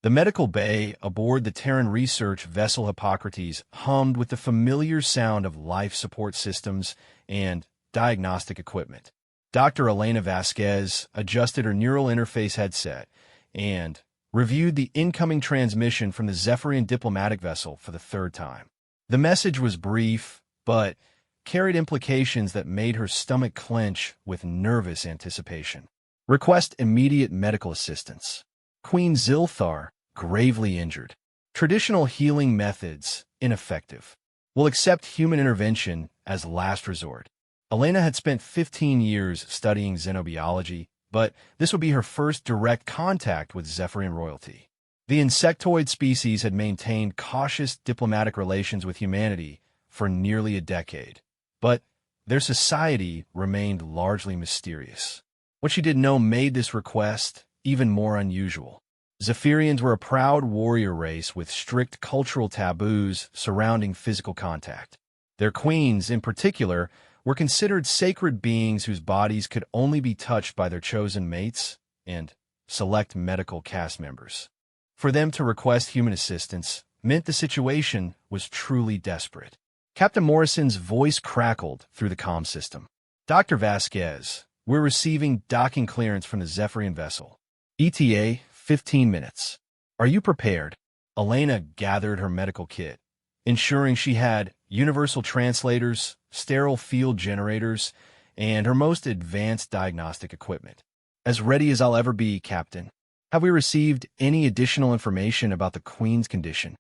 The medical bay aboard the Terran research vessel Hippocrates hummed with the familiar sound of life support systems and diagnostic equipment. Dr. Elena Vasquez adjusted her neural interface headset and reviewed the incoming transmission from the Zephyrian diplomatic vessel for the third time. The message was brief, but carried implications that made her stomach clench with nervous anticipation. Request immediate medical assistance. Queen Zilthar, gravely injured. Traditional healing methods, ineffective. Will accept human intervention as last resort. Elena had spent 15 years studying xenobiology, but this would be her first direct contact with Zephyrian royalty. The insectoid species had maintained cautious diplomatic relations with humanity for nearly a decade, but their society remained largely mysterious. What she didn't know made this request even more unusual. Zephyrians were a proud warrior race with strict cultural taboos surrounding physical contact. Their queens, in particular, were considered sacred beings whose bodies could only be touched by their chosen mates and select medical cast members. For them to request human assistance meant the situation was truly desperate. Captain Morrison's voice crackled through the comm system. Dr. Vasquez, we're receiving docking clearance from the Zephyrian vessel. ETA, 15 minutes. Are you prepared? Elena gathered her medical kit, ensuring she had universal translators, sterile field generators, and her most advanced diagnostic equipment. As ready as I'll ever be, Captain. Have we received any additional information about the Queen's condition?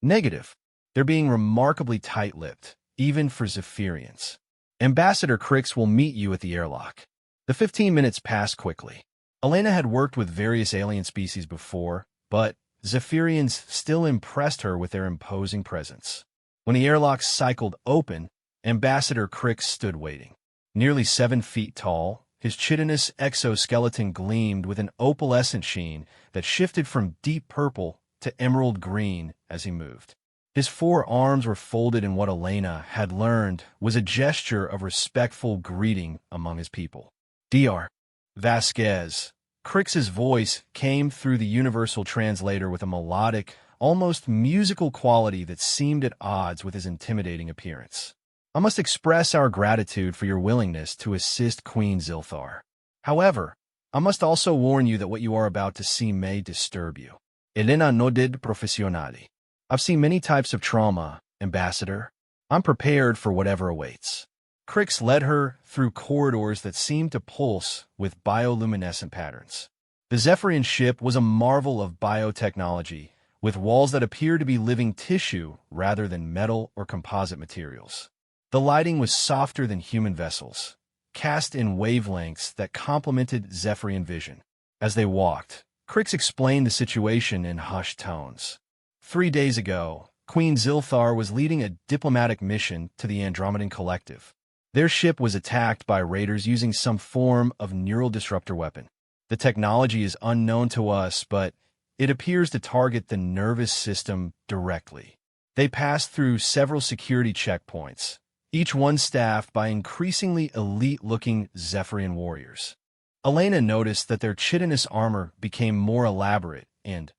Negative. They're being remarkably tight-lipped, even for Zephyrians. Ambassador Crix will meet you at the airlock. The 15 minutes passed quickly. Elena had worked with various alien species before, but Zephyrians still impressed her with their imposing presence. When the airlock cycled open, Ambassador Crix stood waiting. Nearly 7 feet tall, his chitinous exoskeleton gleamed with an opalescent sheen that shifted from deep purple to emerald green as he moved. His 4 arms were folded in what Elena had learned was a gesture of respectful greeting among his people. Dr. Vasquez. Crix's voice came through the universal translator with a melodic, almost musical quality that seemed at odds with his intimidating appearance. I must express our gratitude for your willingness to assist Queen Zilthar. However, I must also warn you that what you are about to see may disturb you. Elena no did professionali. I've seen many types of trauma, Ambassador. I'm prepared for whatever awaits. Crix led her through corridors that seemed to pulse with bioluminescent patterns. The Zephyrian ship was a marvel of biotechnology, with walls that appeared to be living tissue rather than metal or composite materials. The lighting was softer than human vessels, cast in wavelengths that complemented Zephyrian vision. As they walked, Crix explained the situation in hushed tones. 3 days ago, Queen Zilthar was leading a diplomatic mission to the Andromedan Collective. Their ship was attacked by raiders using some form of neural disruptor weapon. The technology is unknown to us, but it appears to target the nervous system directly. They passed through several security checkpoints, each one staffed by increasingly elite-looking Zephyrian warriors. Elena noticed that their chitinous armor became more elaborate and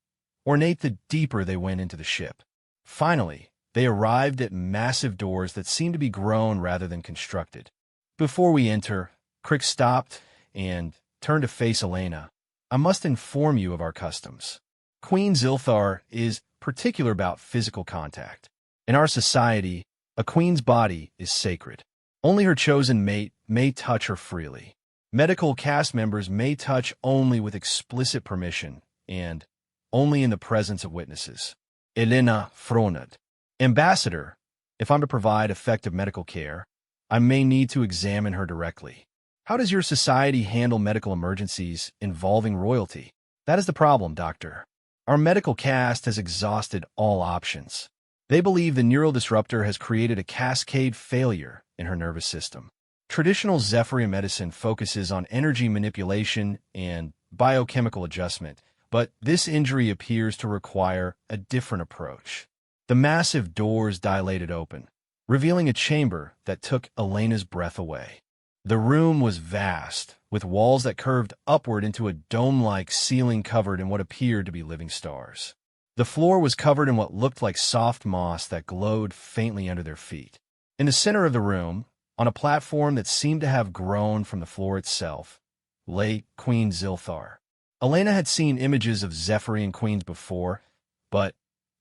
ornate the deeper they went into the ship. Finally, they arrived at massive doors that seemed to be grown rather than constructed. Before we enter, Crix stopped and turned to face Elena. I must inform you of our customs. Queen Zilthar is particular about physical contact. In our society, a queen's body is sacred. Only her chosen mate may touch her freely. Medical cast members may touch only with explicit permission and only in the presence of witnesses. Elena froned. Ambassador, if I'm to provide effective medical care, I may need to examine her directly. How does your society handle medical emergencies involving royalty? That is the problem, Doctor. Our medical caste has exhausted all options. They believe the neural disruptor has created a cascade failure in her nervous system. Traditional Zephyrian medicine focuses on energy manipulation and biochemical adjustment, but this injury appears to require a different approach. The massive doors dilated open, revealing a chamber that took Elena's breath away. The room was vast, with walls that curved upward into a dome-like ceiling covered in what appeared to be living stars. The floor was covered in what looked like soft moss that glowed faintly under their feet. In the center of the room, on a platform that seemed to have grown from the floor itself, lay Queen Zilthar. Elena had seen images of Zephyrian queens before, but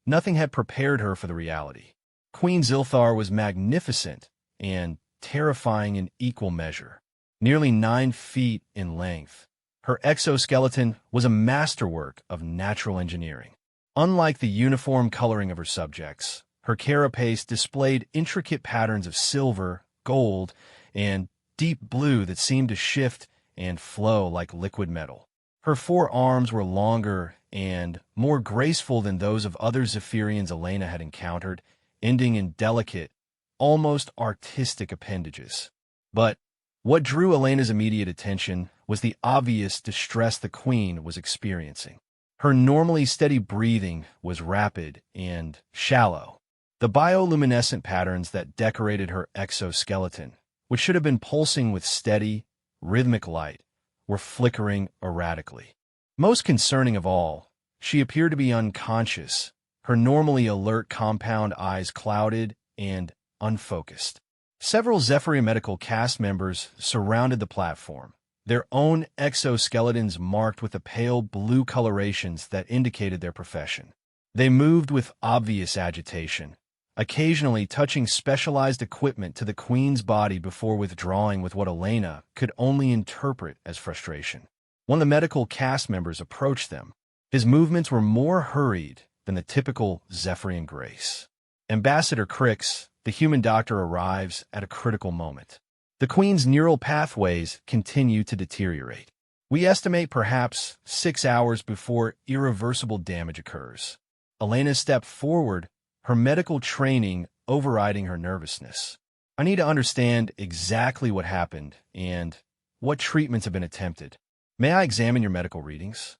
nothing had prepared her for the reality. Queen Zilthar was magnificent and terrifying in equal measure. Nearly 9 feet in length, her exoskeleton was a masterwork of natural engineering. Unlike the uniform coloring of her subjects, her carapace displayed intricate patterns of silver, gold, and deep blue that seemed to shift and flow like liquid metal. Her forearms were longer and more graceful than those of other Zephyrians Elena had encountered, ending in delicate, almost artistic appendages. But what drew Elena's immediate attention was the obvious distress the queen was experiencing. Her normally steady breathing was rapid and shallow. The bioluminescent patterns that decorated her exoskeleton, which should have been pulsing with steady, rhythmic light, were flickering erratically. Most concerning of all, she appeared to be unconscious, her normally alert compound eyes clouded and unfocused. Several Zephyrian medical cast members surrounded the platform, their own exoskeletons marked with the pale blue colorations that indicated their profession. They moved with obvious agitation, occasionally touching specialized equipment to the queen's body before withdrawing with what Elena could only interpret as frustration. One of the medical cast members approached them. His movements were more hurried than the typical Zephyrian grace. Ambassador Crix, the human doctor, arrives at a critical moment. The queen's neural pathways continue to deteriorate. We estimate perhaps 6 hours before irreversible damage occurs. Elena stepped forward, her medical training overriding her nervousness. I need to understand exactly what happened and what treatments have been attempted. May I examine your medical readings?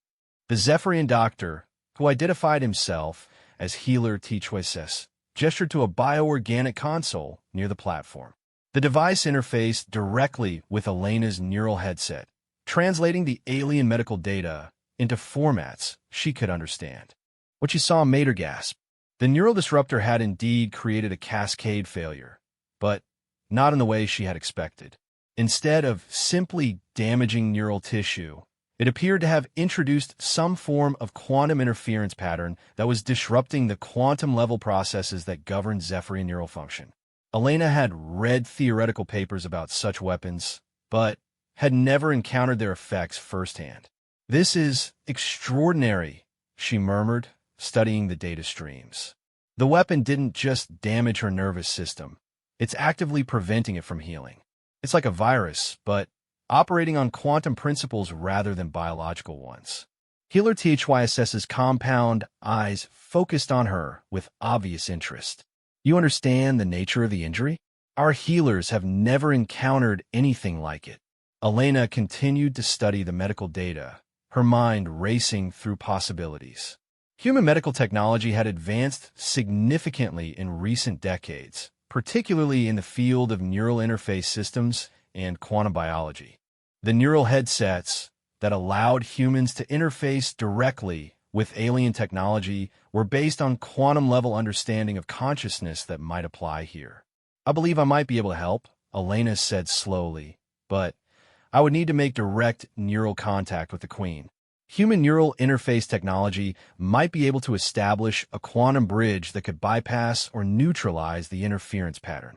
The Zephyrian doctor, who identified himself as Healer HFY, gestured to a bioorganic console near the platform. The device interfaced directly with Elena's neural headset, translating the alien medical data into formats she could understand. What she saw made her gasp. The neural disruptor had indeed created a cascade failure, but not in the way she had expected. Instead of simply damaging neural tissue, it appeared to have introduced some form of quantum interference pattern that was disrupting the quantum-level processes that govern Zephyrian neural function. Elena had read theoretical papers about such weapons, but had never encountered their effects firsthand. "This is extraordinary," she murmured, studying the data streams. The weapon didn't just damage her nervous system. It's actively preventing it from healing. It's like a virus, but operating on quantum principles rather than biological ones. Healer HFY's compound eyes focused on her with obvious interest. "You understand the nature of the injury? Our healers have never encountered anything like it." Elena continued to study the medical data, her mind racing through possibilities. Human medical technology had advanced significantly in recent decades, particularly in the field of neural interface systems and quantum biology. The neural headsets that allowed humans to interface directly with alien technology were based on quantum-level understanding of consciousness that might apply here. "I believe I might be able to help," Elena said slowly, "but I would need to make direct neural contact with the Queen. Human neural interface technology might be able to establish a quantum bridge that could bypass or neutralize the interference pattern."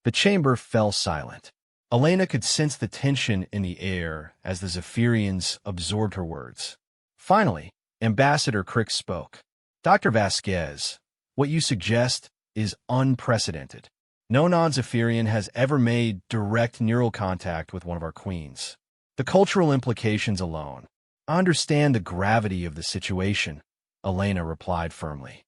The chamber fell silent. Elena could sense the tension in the air as the Zephyrians absorbed her words. Finally, Ambassador Crix spoke. "Dr. Vasquez, what you suggest is unprecedented. No non-Zephyrian has ever made direct neural contact with one of our queens. The cultural implications alone. I understand the gravity of the situation," Elena replied firmly.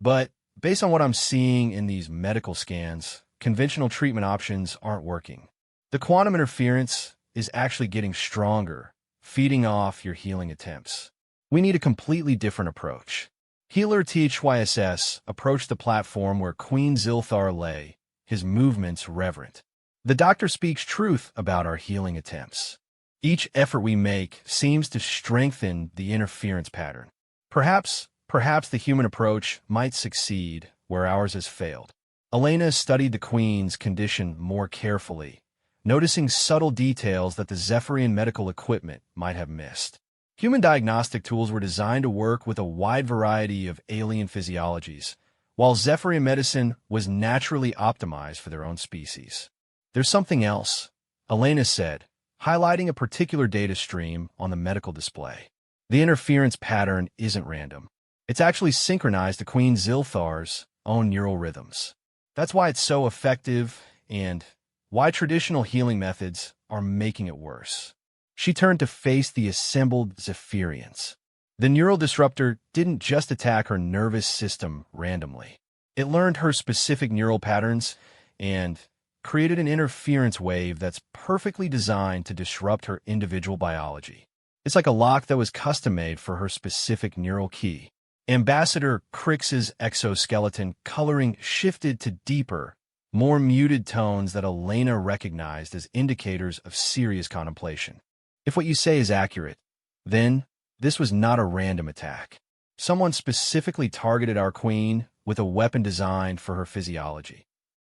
"But based on what I'm seeing in these medical scans, conventional treatment options aren't working. The quantum interference is actually getting stronger, feeding off your healing attempts. We need a completely different approach." Healer HFYS approached the platform where Queen Zilthar lay, his movements reverent. The doctor speaks truth about our healing attempts. Each effort we make seems to strengthen the interference pattern. Perhaps the human approach might succeed where ours has failed. Elena studied the Queen's condition more carefully, noticing subtle details that the Zephyrian medical equipment might have missed. Human diagnostic tools were designed to work with a wide variety of alien physiologies, while Zephyrian medicine was naturally optimized for their own species. There's something else, Elena said, highlighting a particular data stream on the medical display. The interference pattern isn't random. It's actually synchronized to Queen Zilthar's own neural rhythms. That's why it's so effective and why traditional healing methods are making it worse. She turned to face the assembled Zephyrians. The neural disruptor didn't just attack her nervous system randomly. It learned her specific neural patterns and created an interference wave that's perfectly designed to disrupt her individual biology. It's like a lock that was custom-made for her specific neural key. Ambassador Crix's exoskeleton coloring shifted to deeper, more muted tones that Elena recognized as indicators of serious contemplation. If what you say is accurate, then this was not a random attack. Someone specifically targeted our queen with a weapon designed for her physiology.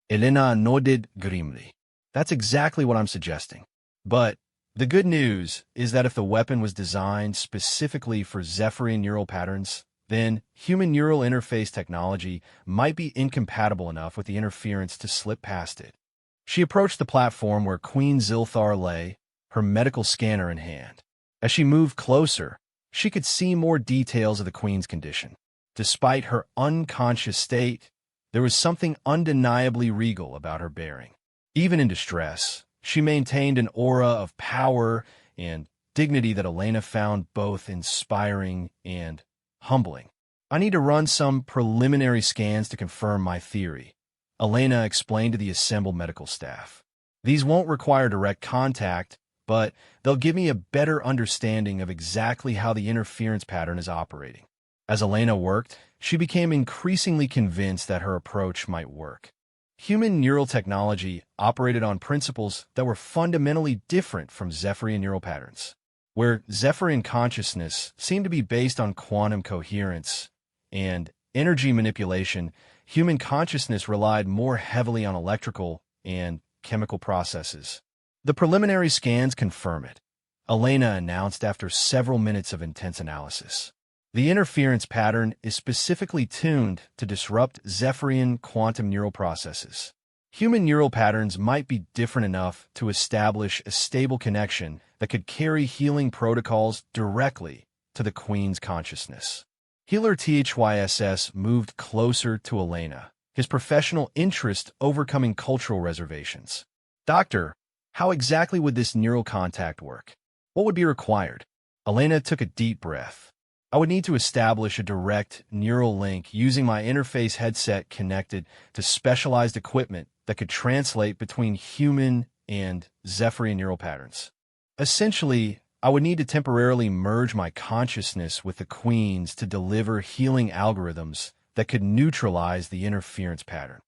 Elena nodded grimly. That's exactly what I'm suggesting. But the good news is that if the weapon was designed specifically for Zephyrian neural patterns, then human neural interface technology might be incompatible enough with the interference to slip past it. She approached the platform where Queen Zilthar lay, her medical scanner in hand. As she moved closer, she could see more details of the Queen's condition. Despite her unconscious state, there was something undeniably regal about her bearing. Even in distress, she maintained an aura of power and dignity that Elena found both inspiring and humbling. I need to run some preliminary scans to confirm my theory, Elena explained to the assembled medical staff. These won't require direct contact, but they'll give me a better understanding of exactly how the interference pattern is operating. As Elena worked, she became increasingly convinced that her approach might work. Human neural technology operated on principles that were fundamentally different from Zephyrian neural patterns. Where Zephyrian consciousness seemed to be based on quantum coherence and energy manipulation, human consciousness relied more heavily on electrical and chemical processes. The preliminary scans confirm it, Elena announced after several minutes of intense analysis. The interference pattern is specifically tuned to disrupt Zephyrian quantum neural processes. Human neural patterns might be different enough to establish a stable connection that could carry healing protocols directly to the Queen's consciousness. Healer THYSS moved closer to Elena, his professional interest overcoming cultural reservations. Doctor, how exactly would this neural contact work? What would be required? Elena took a deep breath. I would need to establish a direct neural link using my interface headset connected to specialized equipment that could translate between human and Zephyrian neural patterns. Essentially, I would need to temporarily merge my consciousness with the Queen's to deliver healing algorithms that could neutralize the interference pattern.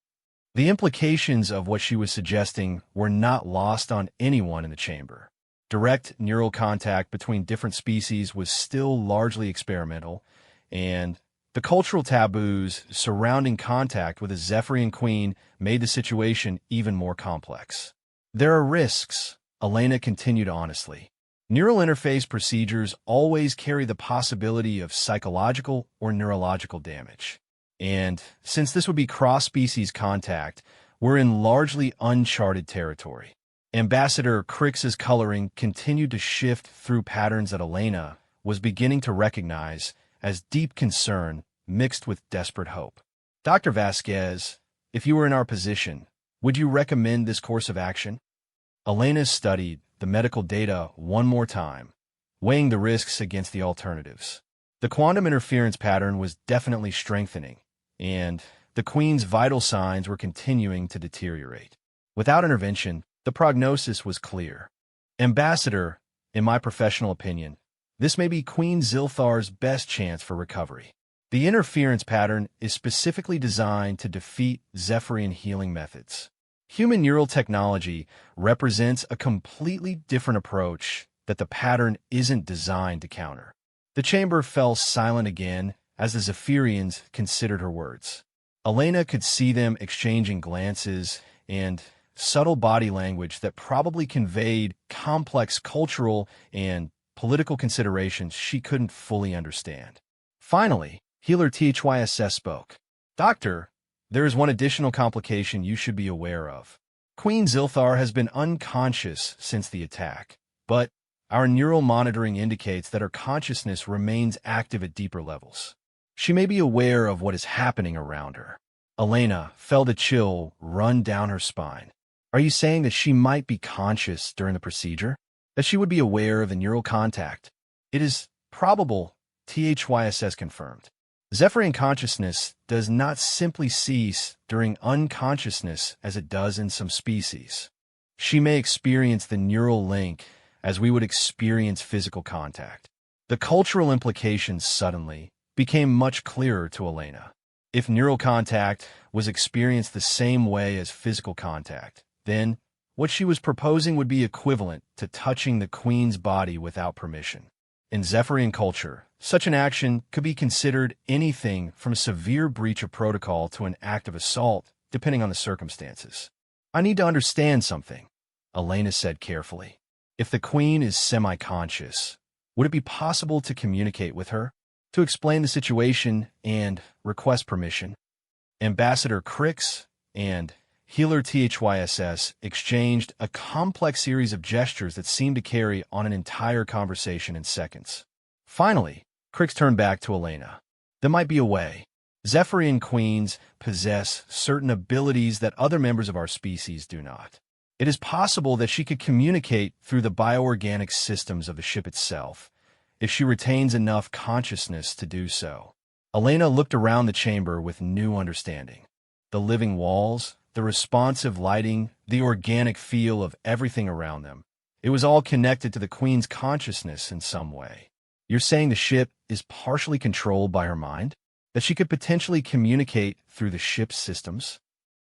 The implications of what she was suggesting were not lost on anyone in the chamber. Direct neural contact between different species was still largely experimental, and the cultural taboos surrounding contact with a Zephyrian queen made the situation even more complex. There are risks, Elena continued honestly. Neural interface procedures always carry the possibility of psychological or neurological damage. And since this would be cross-species contact, we're in largely uncharted territory. Ambassador Crix's coloring continued to shift through patterns that Elena was beginning to recognize as deep concern mixed with desperate hope. Dr. Vasquez, if you were in our position, would you recommend this course of action? Elena studied the medical data one more time, weighing the risks against the alternatives. The quantum interference pattern was definitely strengthening, and the Queen's vital signs were continuing to deteriorate. Without intervention, the prognosis was clear. Ambassador, in my professional opinion, this may be Queen Zilthar's best chance for recovery. The interference pattern is specifically designed to defeat Zephyrian healing methods. Human neural technology represents a completely different approach that the pattern isn't designed to counter. The chamber fell silent again as the Zephyrians considered her words. Elena could see them exchanging glances and subtle body language that probably conveyed complex cultural and political considerations she couldn't fully understand. Finally, healer THYSS spoke. Doctor, there is one additional complication you should be aware of. Queen Zilthar has been unconscious since the attack, but our neural monitoring indicates that her consciousness remains active at deeper levels. She may be aware of what is happening around her. Elena felt a chill run down her spine. Are you saying that she might be conscious during the procedure? That she would be aware of the neural contact? It is probable, THYSS confirmed. Zephyrian consciousness does not simply cease during unconsciousness as it does in some species. She may experience the neural link as we would experience physical contact. The cultural implications suddenly became much clearer to Elena. If neural contact was experienced the same way as physical contact, then what she was proposing would be equivalent to touching the queen's body without permission. In Zephyrian culture, such an action could be considered anything from a severe breach of protocol to an act of assault, depending on the circumstances. I need to understand something, Elena said carefully. If the queen is semi-conscious, would it be possible to communicate with her, to explain the situation and request permission? Ambassador Crix and healer THYSS exchanged a complex series of gestures that seemed to carry on an entire conversation in seconds. Finally, Crix turned back to Elena. There might be a way. Zephyrian queens possess certain abilities that other members of our species do not. It is possible that she could communicate through the bioorganic systems of the ship itself, if she retains enough consciousness to do so. Elena looked around the chamber with new understanding. The living walls, the responsive lighting, the organic feel of everything around them. It was all connected to the queen's consciousness in some way. You're saying the ship is partially controlled by her mind? That she could potentially communicate through the ship's systems?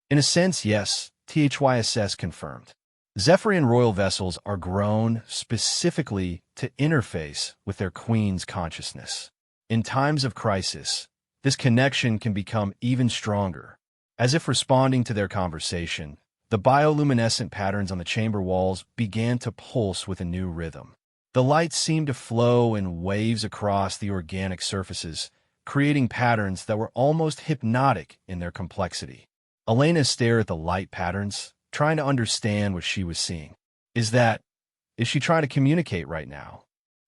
In a sense, yes, THYSS confirmed. Zephyrian royal vessels are grown specifically to interface with their queen's consciousness. In times of crisis, this connection can become even stronger. As if responding to their conversation, the bioluminescent patterns on the chamber walls began to pulse with a new rhythm. The light seemed to flow in waves across the organic surfaces, creating patterns that were almost hypnotic in their complexity. Elena stared at the light patterns, trying to understand what she was seeing. Is she trying to communicate right now?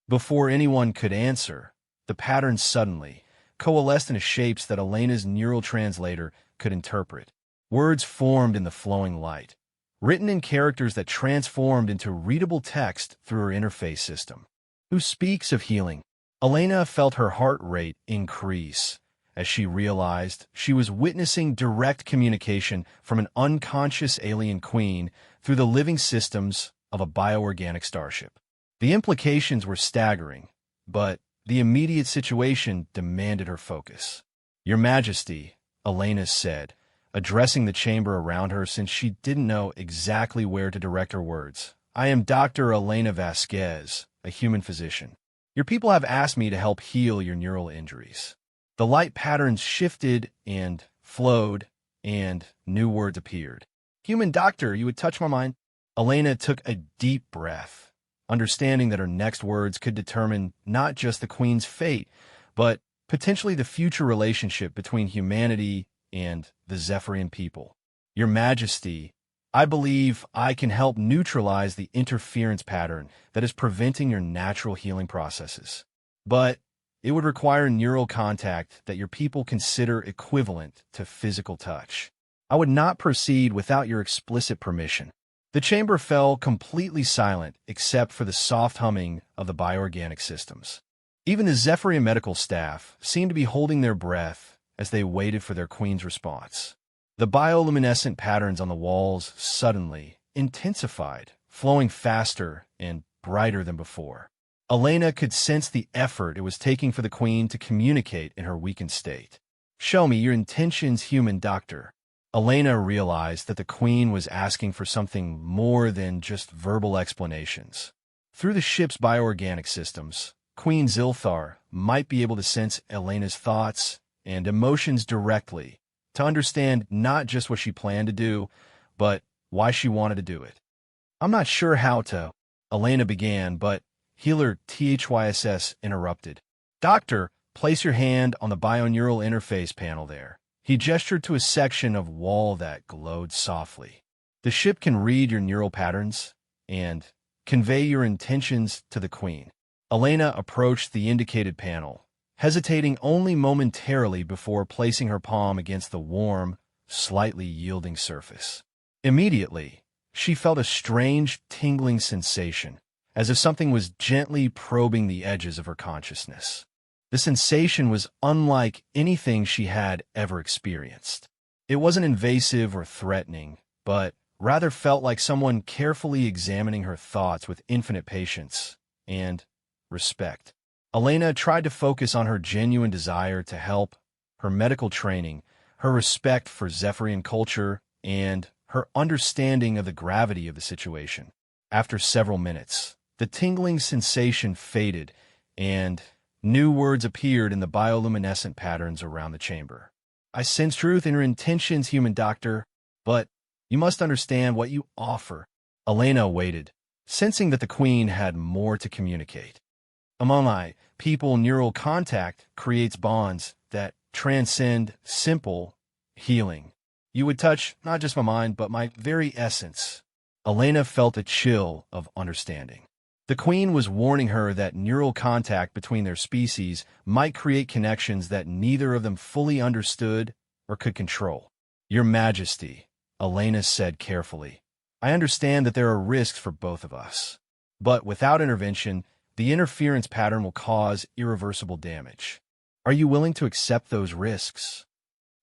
Before anyone could answer, the patterns suddenly coalesced into shapes that Elena's neural translator could interpret. Words formed in the flowing light, written in characters that transformed into readable text through her interface system. Who speaks of healing? Elena felt her heart rate increase as she realized she was witnessing direct communication from an unconscious alien queen through the living systems of a bioorganic starship. The implications were staggering, but the immediate situation demanded her focus. Your Majesty, Elena said, addressing the chamber around her since she didn't know exactly where to direct her words. I am Dr. Elena Vasquez, a human physician. Your people have asked me to help heal your neural injuries. The light patterns shifted and flowed, and new words appeared. Human doctor, you would touch my mind. Elena took a deep breath, understanding that her next words could determine not just the queen's fate, but potentially the future relationship between humanity and the Zephyrian people. Your Majesty, I believe I can help neutralize the interference pattern that is preventing your natural healing processes. But it would require neural contact that your people consider equivalent to physical touch. I would not proceed without your explicit permission. The chamber fell completely silent except for the soft humming of the bioorganic systems. Even the Zephyrian medical staff seemed to be holding their breath as they waited for their queen's response. The bioluminescent patterns on the walls suddenly intensified, flowing faster and brighter than before. Elena could sense the effort it was taking for the queen to communicate in her weakened state. Show me your intentions, human doctor. Elena realized that the Queen was asking for something more than just verbal explanations. Through the ship's bioorganic systems, Queen Zilthar might be able to sense Elena's thoughts and emotions directly, to understand not just what she planned to do, but why she wanted to do it. "I'm not sure how to," Elena began, but healer THYSS interrupted. "Doctor, place your hand on the bioneural interface panel there." He gestured to a section of wall that glowed softly. "The ship can read your neural patterns and convey your intentions to the Queen." Elena approached the indicated panel, hesitating only momentarily before placing her palm against the warm, slightly yielding surface. Immediately, she felt a strange, tingling sensation, as if something was gently probing the edges of her consciousness. The sensation was unlike anything she had ever experienced. It wasn't invasive or threatening, but rather felt like someone carefully examining her thoughts with infinite patience and respect. Elena tried to focus on her genuine desire to help, her medical training, her respect for Zephyrian culture, and her understanding of the gravity of the situation. After several minutes, the tingling sensation faded, and new words appeared in the bioluminescent patterns around the chamber. "I sense truth in your intentions, human doctor, but you must understand what you offer." Elena waited, sensing that the Queen had more to communicate. "Among my people, neural contact creates bonds that transcend simple healing. You would touch not just my mind, but my very essence." Elena felt a chill of understanding. The Queen was warning her that neural contact between their species might create connections that neither of them fully understood or could control. "Your Majesty," Elena said carefully, "I understand that there are risks for both of us. But without intervention, the interference pattern will cause irreversible damage. Are you willing to accept those risks?"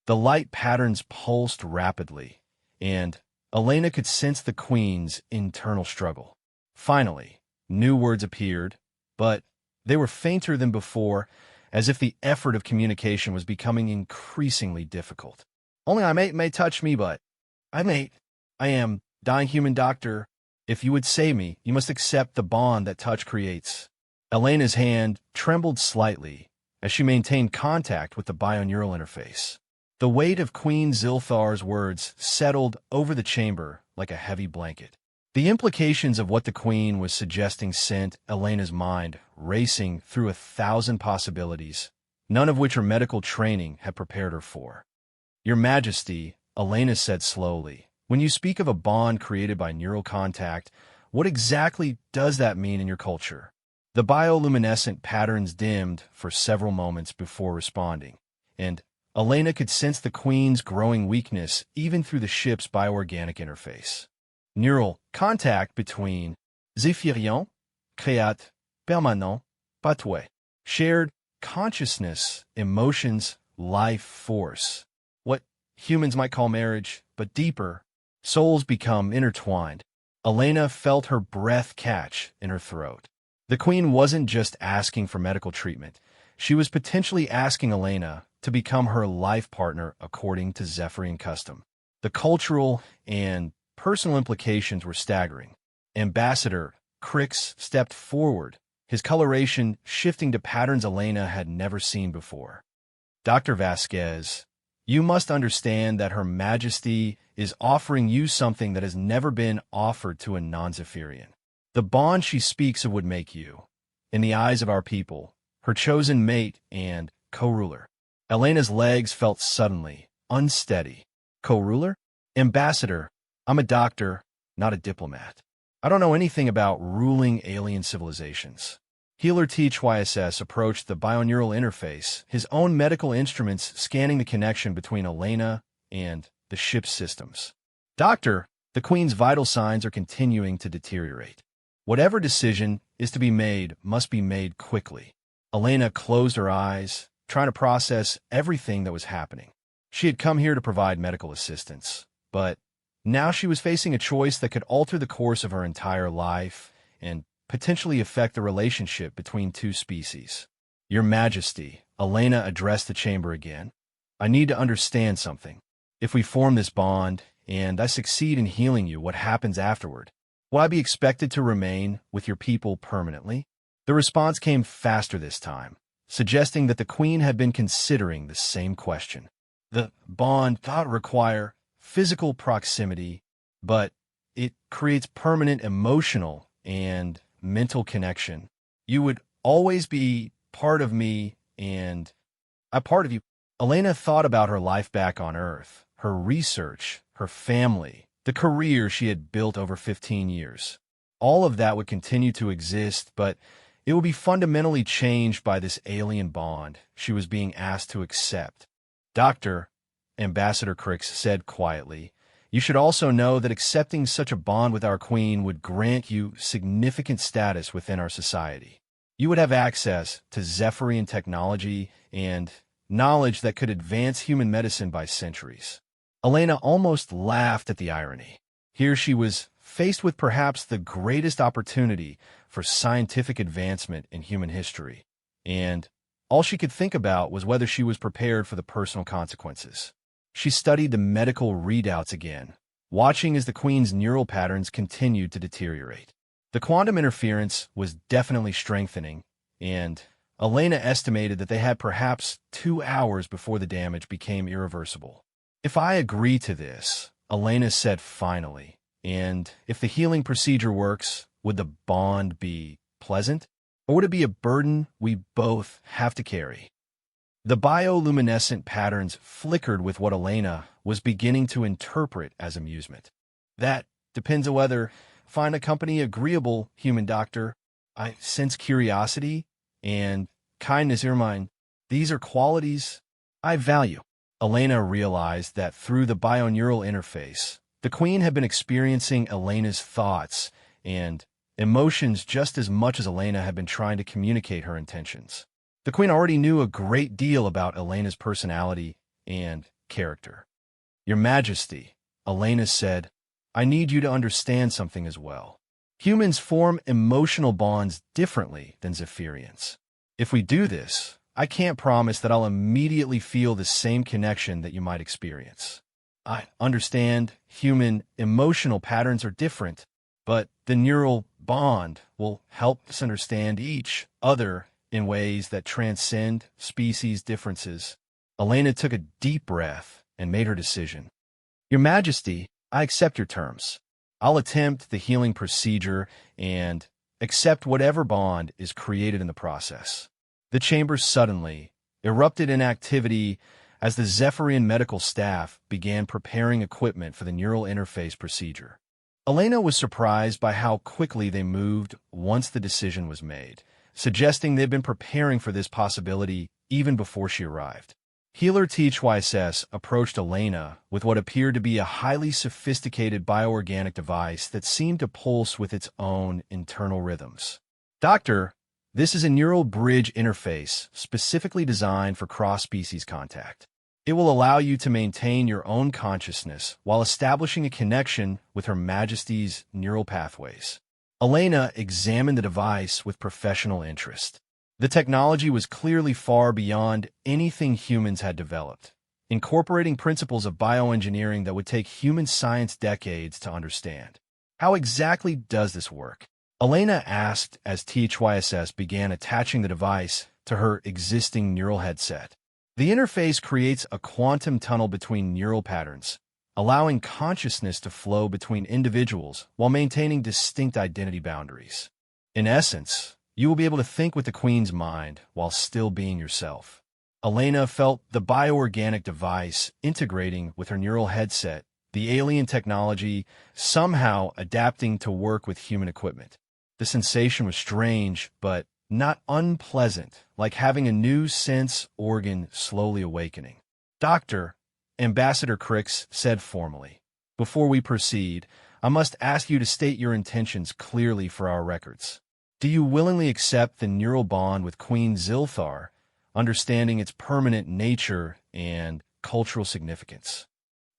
The light patterns pulsed rapidly, and Elena could sense the Queen's internal struggle. Finally, new words appeared, but they were fainter than before, as if the effort of communication was becoming increasingly difficult. "Only I may touch me, but I am dying human doctor. If you would save me, you must accept the bond that touch creates." Elena's hand trembled slightly as she maintained contact with the bioneural interface. The weight of Queen Zilthar's words settled over the chamber like a heavy blanket. The implications of what the Queen was suggesting sent Elena's mind racing through 1,000 possibilities, none of which her medical training had prepared her for. "Your Majesty," Elena said slowly, "when you speak of a bond created by neural contact, what exactly does that mean in your culture?" The bioluminescent patterns dimmed for several moments before responding, and Elena could sense the Queen's growing weakness even through the ship's bioorganic interface. "Neural contact between Zephyrion, créat, permanent, patoué. Shared consciousness, emotions, life force. What humans might call marriage, but deeper. Souls become intertwined." Elena felt her breath catch in her throat. The Queen wasn't just asking for medical treatment. She was potentially asking Elena to become her life partner according to Zephyrian custom. The cultural and personal implications were staggering. Ambassador Crix stepped forward, his coloration shifting to patterns Elena had never seen before. "Dr. Vasquez, you must understand that Her Majesty is offering you something that has never been offered to a non-Zephyrian. The bond she speaks of would make you, in the eyes of our people, her chosen mate and co-ruler." Elena's legs felt suddenly unsteady. "Co-ruler? Ambassador, I'm a doctor, not a diplomat. I don't know anything about ruling alien civilizations." Healer THYSS approached the bioneural interface, his own medical instruments scanning the connection between Elena and the ship's systems. "Doctor, the Queen's vital signs are continuing to deteriorate. Whatever decision is to be made must be made quickly." Elena closed her eyes, trying to process everything that was happening. She had come here to provide medical assistance, but now she was facing a choice that could alter the course of her entire life and potentially affect the relationship between two species. "Your Majesty," Elena addressed the chamber again, "I need to understand something. If we form this bond, and I succeed in healing you, what happens afterward? Will I be expected to remain with your people permanently? The response came faster this time, suggesting that the queen had been considering the same question. The bond thought require physical proximity, but it creates permanent emotional and mental connection. You would always be part of me, and I'm part of you. Elena thought about her life back on Earth, her research, her family, the career she had built over 15 years. All of that would continue to exist, but it would be fundamentally changed by this alien bond she was being asked to accept. Doctor, Ambassador Crix said quietly, you should also know that accepting such a bond with our queen would grant you significant status within our society. You would have access to Zephyrian technology and knowledge that could advance human medicine by centuries. Elena almost laughed at the irony. Here she was faced with perhaps the greatest opportunity for scientific advancement in human history, and all she could think about was whether she was prepared for the personal consequences. She studied the medical readouts again, watching as the queen's neural patterns continued to deteriorate. The quantum interference was definitely strengthening, and Elena estimated that they had perhaps 2 hours before the damage became irreversible. If I agree to this, Elena said finally, and if the healing procedure works, would the bond be pleasant? Or would it be a burden we both have to carry? The bioluminescent patterns flickered with what Elena was beginning to interpret as amusement. That depends on whether find a company agreeable, human doctor. I sense curiosity and kindness, Ermine. These are qualities I value. Elena realized that through the bioneural interface, the queen had been experiencing Elena's thoughts and emotions just as much as Elena had been trying to communicate her intentions. The queen already knew a great deal about Elena's personality and character. Your Majesty, Elena said, I need you to understand something as well. Humans form emotional bonds differently than Zephyrians. If we do this, I can't promise that I'll immediately feel the same connection that you might experience. I understand human emotional patterns are different, but the neural bond will help us understand each other in ways that transcend species differences. Elena took a deep breath and made her decision. Your Majesty, I accept your terms. I'll attempt the healing procedure and accept whatever bond is created in the process. The chamber suddenly erupted in activity as the Zephyrian medical staff began preparing equipment for the neural interface procedure. Elena was surprised by how quickly they moved once the decision was made, suggesting they'd been preparing for this possibility even before she arrived. Healer HFY approached Elena with what appeared to be a highly sophisticated bioorganic device that seemed to pulse with its own internal rhythms. Doctor, this is a neural bridge interface specifically designed for cross-species contact. It will allow you to maintain your own consciousness while establishing a connection with Her Majesty's neural pathways. Elena examined the device with professional interest. The technology was clearly far beyond anything humans had developed, incorporating principles of bioengineering that would take human science decades to understand. How exactly does this work? Elena asked as THYSS began attaching the device to her existing neural headset. The interface creates a quantum tunnel between neural patterns, allowing consciousness to flow between individuals while maintaining distinct identity boundaries. In essence, you will be able to think with the Queen's mind while still being yourself. Elena felt the bioorganic device integrating with her neural headset, the alien technology somehow adapting to work with human equipment. The sensation was strange, but not unpleasant, like having a new sense organ slowly awakening. Doctor, Ambassador Crix said formally, before we proceed, I must ask you to state your intentions clearly for our records. Do you willingly accept the neural bond with Queen Zilthar, understanding its permanent nature and cultural significance?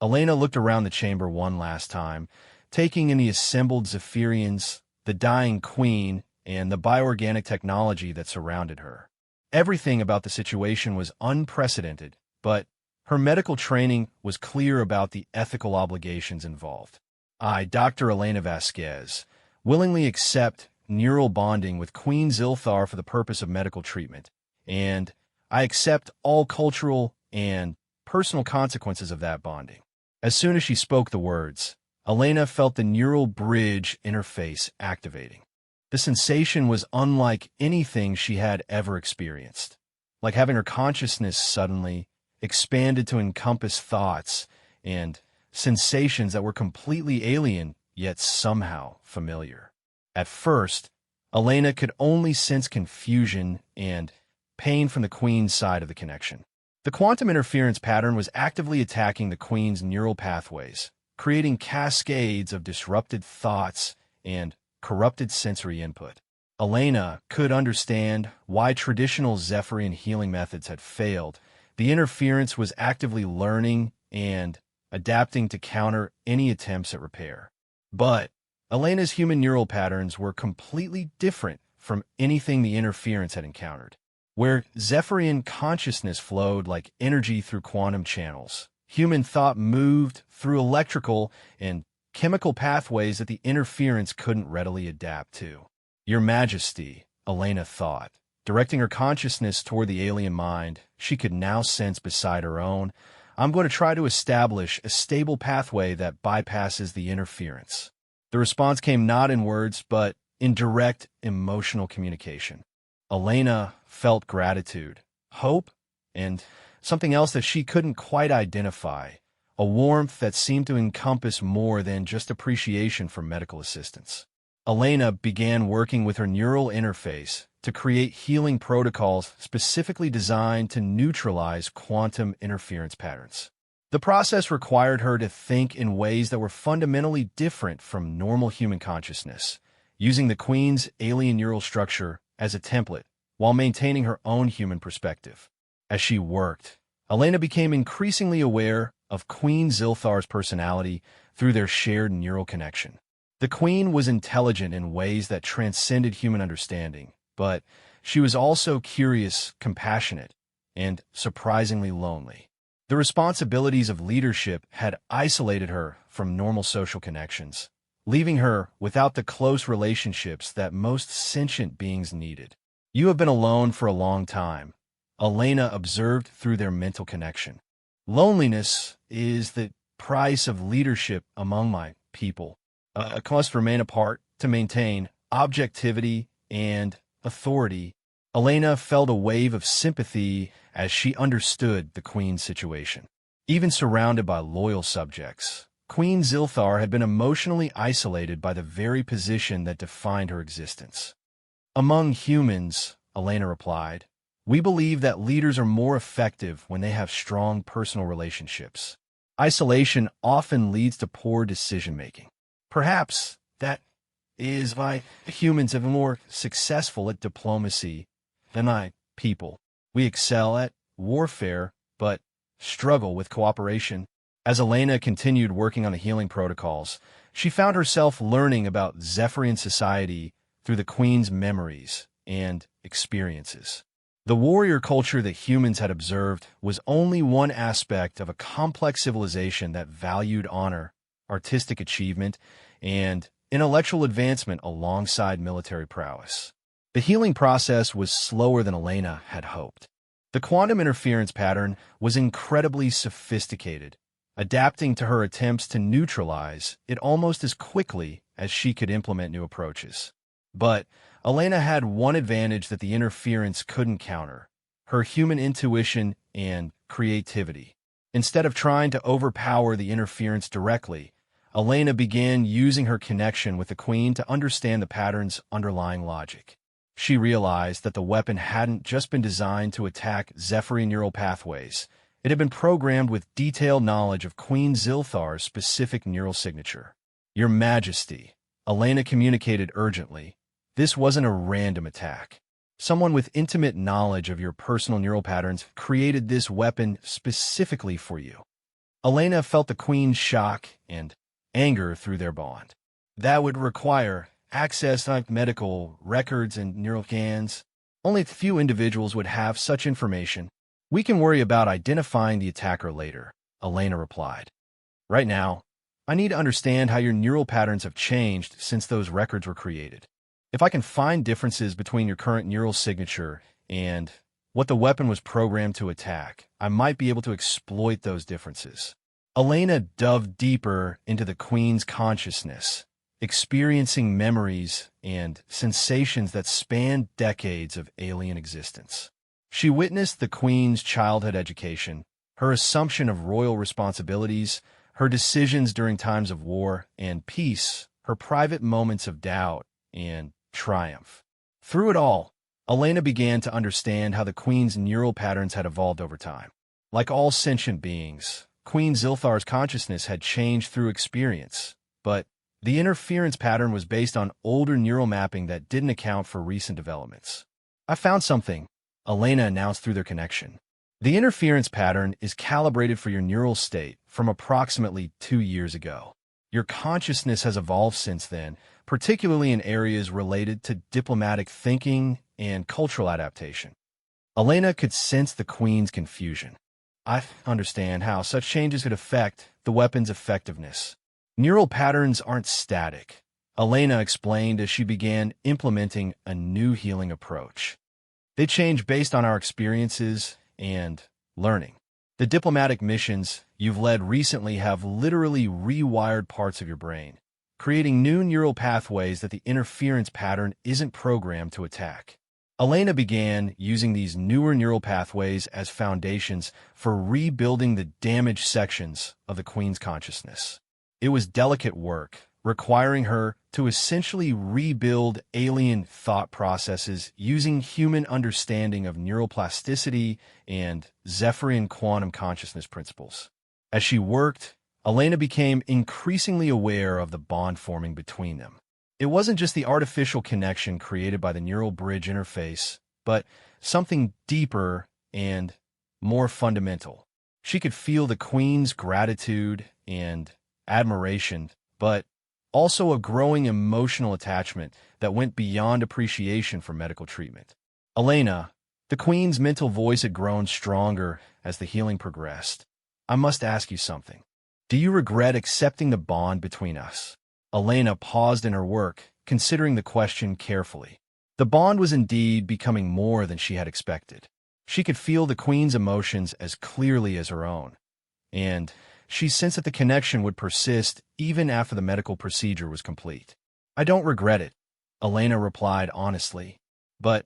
Elena looked around the chamber one last time, taking in the assembled Zephyrians, the dying queen, and the bioorganic technology that surrounded her. Everything about the situation was unprecedented, but Her medical training was clear about the ethical obligations involved. I, Dr. Elena Vasquez, willingly accept neural bonding with Queen Zilthar for the purpose of medical treatment, and I accept all cultural and personal consequences of that bonding. As soon as she spoke the words, Elena felt the neural bridge in her face activating. The sensation was unlike anything she had ever experienced, like having her consciousness suddenly expanded to encompass thoughts and sensations that were completely alien, yet somehow familiar. At first, Elena could only sense confusion and pain from the Queen's side of the connection. The quantum interference pattern was actively attacking the Queen's neural pathways, creating cascades of disrupted thoughts and corrupted sensory input. Elena could understand why traditional Zephyrian healing methods had failed. The interference was actively learning and adapting to counter any attempts at repair. But Elena's human neural patterns were completely different from anything the interference had encountered. Where Zephyrian consciousness flowed like energy through quantum channels, human thought moved through electrical and chemical pathways that the interference couldn't readily adapt to. Your Majesty, Elena thought. Directing her consciousness toward the alien mind she could now sense beside her own, I'm going to try to establish a stable pathway that bypasses the interference. The response came not in words, but in direct emotional communication. Elena felt gratitude, hope, and something else that she couldn't quite identify, a warmth that seemed to encompass more than just appreciation for medical assistance. Elena began working with her neural interface to create healing protocols specifically designed to neutralize quantum interference patterns. The process required her to think in ways that were fundamentally different from normal human consciousness, using the Queen's alien neural structure as a template while maintaining her own human perspective. As she worked, Elena became increasingly aware of Queen Zilthar's personality through their shared neural connection. The Queen was intelligent in ways that transcended human understanding, but she was also curious, compassionate, and surprisingly lonely. The responsibilities of leadership had isolated her from normal social connections, leaving her without the close relationships that most sentient beings needed. You have been alone for a long time, Elena observed through their mental connection. Loneliness is the price of leadership among my people. I must remain apart to maintain objectivity and authority. Elena felt a wave of sympathy as she understood the Queen's situation. Even surrounded by loyal subjects, Queen Zilthar had been emotionally isolated by the very position that defined her existence. Among humans, Elena replied, we believe that leaders are more effective when they have strong personal relationships. Isolation often leads to poor decision-making. Perhaps that is why humans are more successful at diplomacy than my people. We excel at warfare, but struggle with cooperation. As Elena continued working on the healing protocols, she found herself learning about Zephyrian society through the Queen's memories and experiences. The warrior culture that humans had observed was only one aspect of a complex civilization that valued honor, artistic achievement, and intellectual advancement alongside military prowess. The healing process was slower than Elena had hoped. The quantum interference pattern was incredibly sophisticated, adapting to her attempts to neutralize it almost as quickly as she could implement new approaches. But Elena had one advantage that the interference couldn't counter: her human intuition and creativity. Instead of trying to overpower the interference directly, Elena began using her connection with the Queen to understand the pattern's underlying logic. She realized that the weapon hadn't just been designed to attack Zephyrian neural pathways. It had been programmed with detailed knowledge of Queen Zilthar's specific neural signature. Your Majesty, Elena communicated urgently, this wasn't a random attack. Someone with intimate knowledge of your personal neural patterns created this weapon specifically for you. Elena felt the Queen's shock and anger through their bond. That would require access to medical records and neural scans. Only a few individuals would have such information. We can worry about identifying the attacker later, Elena replied. Right now, I need to understand how your neural patterns have changed since those records were created. If I can find differences between your current neural signature and what the weapon was programmed to attack, I might be able to exploit those differences. Elena dove deeper into the Queen's consciousness, experiencing memories and sensations that spanned decades of alien existence. She witnessed the Queen's childhood education, her assumption of royal responsibilities, her decisions during times of war and peace, her private moments of doubt and triumph. Through it all, Elena began to understand how the Queen's neural patterns had evolved over time. Like all sentient beings, Queen Zilthar's consciousness had changed through experience, but the interference pattern was based on older neural mapping that didn't account for recent developments. I found something, Elena announced through their connection. The interference pattern is calibrated for your neural state from approximately 2 years ago. Your consciousness has evolved since then, particularly in areas related to diplomatic thinking and cultural adaptation. Elena could sense the Queen's confusion. I understand how such changes could affect the weapon's effectiveness. Neural patterns aren't static, Elena explained as she began implementing a new healing approach. They change based on our experiences and learning. The diplomatic missions you've led recently have literally rewired parts of your brain, creating new neural pathways that the interference pattern isn't programmed to attack. Elena began using these newer neural pathways as foundations for rebuilding the damaged sections of the Queen's consciousness. It was delicate work, requiring her to essentially rebuild alien thought processes using human understanding of neuroplasticity and Zephyrian quantum consciousness principles. As she worked, Elena became increasingly aware of the bond forming between them. It wasn't just the artificial connection created by the neural bridge interface, but something deeper and more fundamental. She could feel the Queen's gratitude and admiration, but also a growing emotional attachment that went beyond appreciation for medical treatment. Elena, the Queen's mental voice had grown stronger as the healing progressed. I must ask you something. Do you regret accepting the bond between us? Elena paused in her work, considering the question carefully. The bond was indeed becoming more than she had expected. She could feel the Queen's emotions as clearly as her own, and she sensed that the connection would persist even after the medical procedure was complete. I don't regret it, Elena replied honestly, but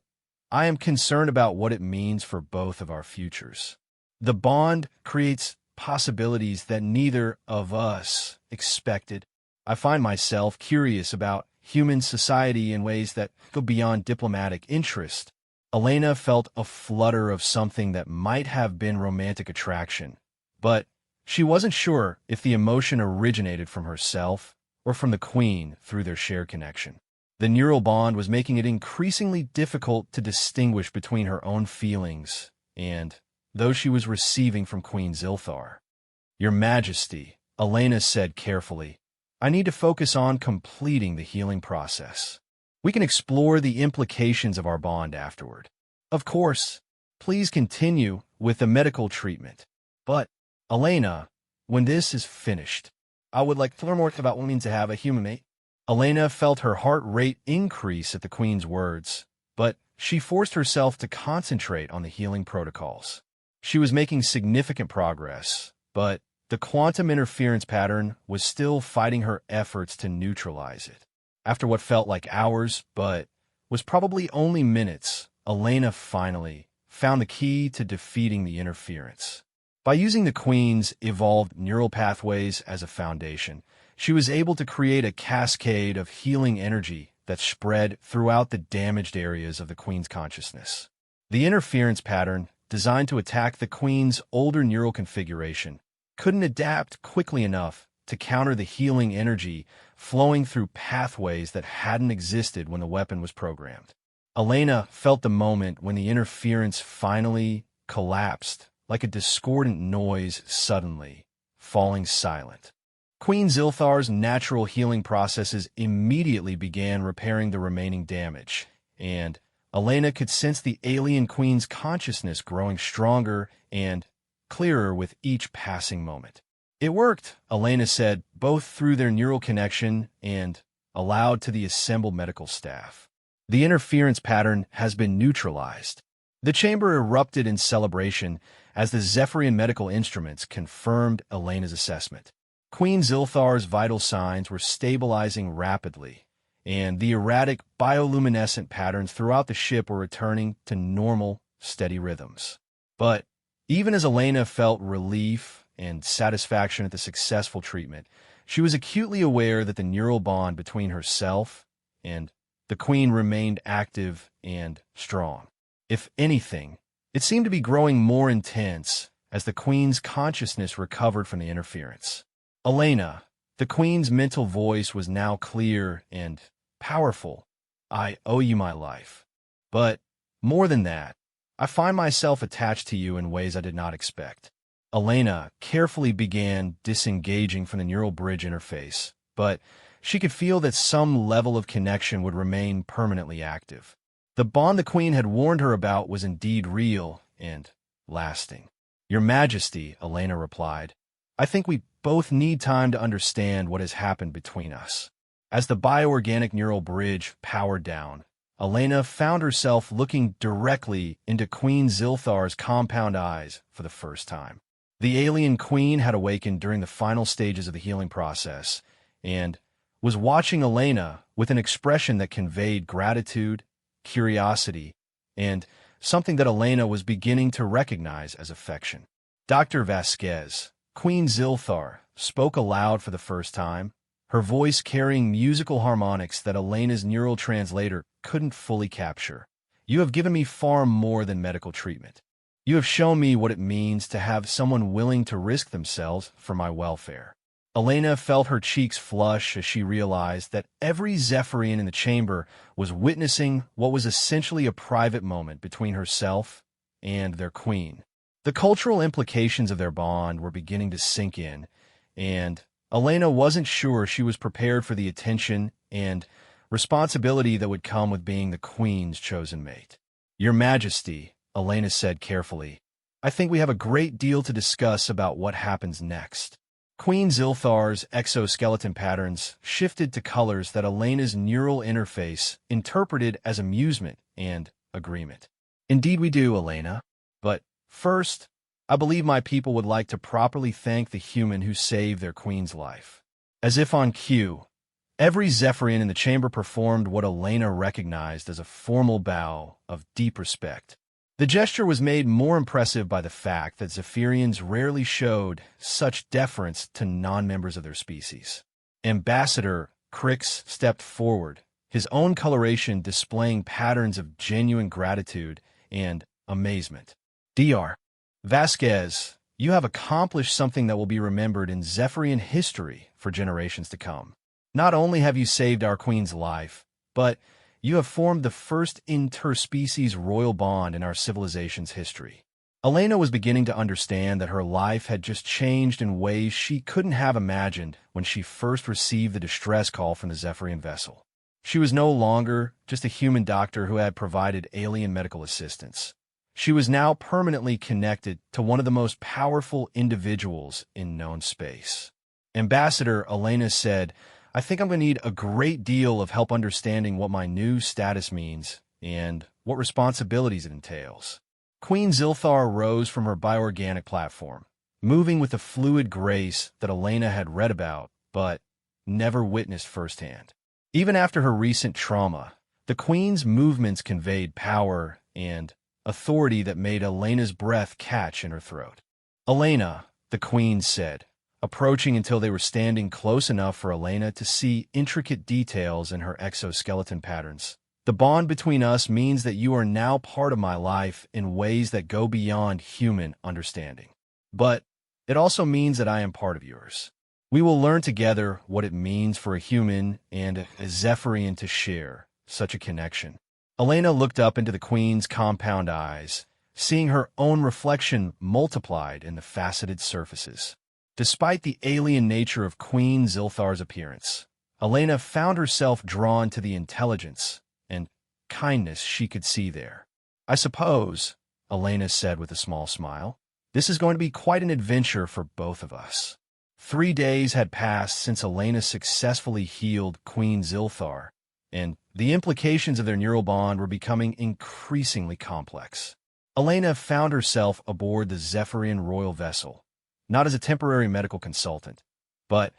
I am concerned about what it means for both of our futures. The bond creates possibilities that neither of us expected. I find myself curious about human society in ways that go beyond diplomatic interest. Elena felt a flutter of something that might have been romantic attraction, but she wasn't sure if the emotion originated from herself or from the Queen through their shared connection. The neural bond was making it increasingly difficult to distinguish between her own feelings and those she was receiving from Queen Zilthar. Your Majesty, Elena said carefully, I need to focus on completing the healing process. We can explore the implications of our bond afterward. Of course, please continue with the medical treatment. But, Elena, when this is finished, I would like to learn more about what it means to have a human mate. Elena felt her heart rate increase at the Queen's words, but she forced herself to concentrate on the healing protocols. She was making significant progress, but the quantum interference pattern was still fighting her efforts to neutralize it. After what felt like hours, but was probably only minutes, Elena finally found the key to defeating the interference. By using the Queen's evolved neural pathways as a foundation, she was able to create a cascade of healing energy that spread throughout the damaged areas of the Queen's consciousness. The interference pattern, designed to attack the Queen's older neural configuration, couldn't adapt quickly enough to counter the healing energy flowing through pathways that hadn't existed when the weapon was programmed. Elena felt the moment when the interference finally collapsed, like a discordant noise suddenly falling silent. Queen Zilthar's natural healing processes immediately began repairing the remaining damage, and Elena could sense the alien queen's consciousness growing stronger and clearer with each passing moment. It worked, Elena said, both through their neural connection and aloud to the assembled medical staff. The interference pattern has been neutralized. The chamber erupted in celebration as the Zephyrian medical instruments confirmed Elena's assessment. Queen Zilthar's vital signs were stabilizing rapidly, and the erratic bioluminescent patterns throughout the ship were returning to normal, steady rhythms. But even as Elena felt relief and satisfaction at the successful treatment, she was acutely aware that the neural bond between herself and the Queen remained active and strong. If anything, it seemed to be growing more intense as the Queen's consciousness recovered from the interference. Elena, the Queen's mental voice was now clear and powerful. I owe you my life. But more than that, I find myself attached to you in ways I did not expect. Elena carefully began disengaging from the neural bridge interface, but she could feel that some level of connection would remain permanently active. The bond the Queen had warned her about was indeed real and lasting. Your Majesty, Elena replied, I think we both need time to understand what has happened between us. As the bioorganic neural bridge powered down, Elena found herself looking directly into Queen Zilthar's compound eyes for the first time. The alien queen had awakened during the final stages of the healing process and was watching Elena with an expression that conveyed gratitude, curiosity, and something that Elena was beginning to recognize as affection. Dr. Vasquez, Queen Zilthar, spoke aloud for the first time, her voice carrying musical harmonics that Elena's neural translator couldn't fully capture. You have given me far more than medical treatment. You have shown me what it means to have someone willing to risk themselves for my welfare. Elena felt her cheeks flush as she realized that every Zephyrian in the chamber was witnessing what was essentially a private moment between herself and their queen. The cultural implications of their bond were beginning to sink in, and Elena wasn't sure she was prepared for the attention and responsibility that would come with being the Queen's chosen mate. Your Majesty, Elena said carefully, I think we have a great deal to discuss about what happens next. Queen Zilthar's exoskeleton patterns shifted to colors that Elena's neural interface interpreted as amusement and agreement. Indeed we do, Elena. But first, I believe my people would like to properly thank the human who saved their queen's life. As if on cue, every Zephyrian in the chamber performed what Elena recognized as a formal bow of deep respect. The gesture was made more impressive by the fact that Zephyrians rarely showed such deference to non-members of their species. Ambassador Crix stepped forward, his own coloration displaying patterns of genuine gratitude and amazement. Dr. Vasquez, you have accomplished something that will be remembered in Zephyrian history for generations to come. Not only have you saved our queen's life, but you have formed the first interspecies royal bond in our civilization's history. Elena was beginning to understand that her life had just changed in ways she couldn't have imagined when she first received the distress call from the Zephyrian vessel. She was no longer just a human doctor who had provided alien medical assistance. She was now permanently connected to one of the most powerful individuals in known space. Ambassador Elena said, I think I'm going to need a great deal of help understanding what my new status means and what responsibilities it entails. Queen Zilthar rose from her bioorganic platform, moving with the fluid grace that Elena had read about but never witnessed firsthand. Even after her recent trauma, the Queen's movements conveyed power and authority that made Elena's breath catch in her throat. Elena, the Queen said, approaching until they were standing close enough for Elena to see intricate details in her exoskeleton patterns. The bond between us means that you are now part of my life in ways that go beyond human understanding. But it also means that I am part of yours. We will learn together what it means for a human and a Zephyrian to share such a connection. Elena looked up into the Queen's compound eyes, seeing her own reflection multiplied in the faceted surfaces. Despite the alien nature of Queen Zilthar's appearance, Elena found herself drawn to the intelligence and kindness she could see there. "I suppose," Elena said with a small smile, "this is going to be quite an adventure for both of us." 3 days had passed since Elena successfully healed Queen Zilthar, and the implications of their neural bond were becoming increasingly complex. Elena found herself aboard the Zephyrian royal vessel, not as a temporary medical consultant, but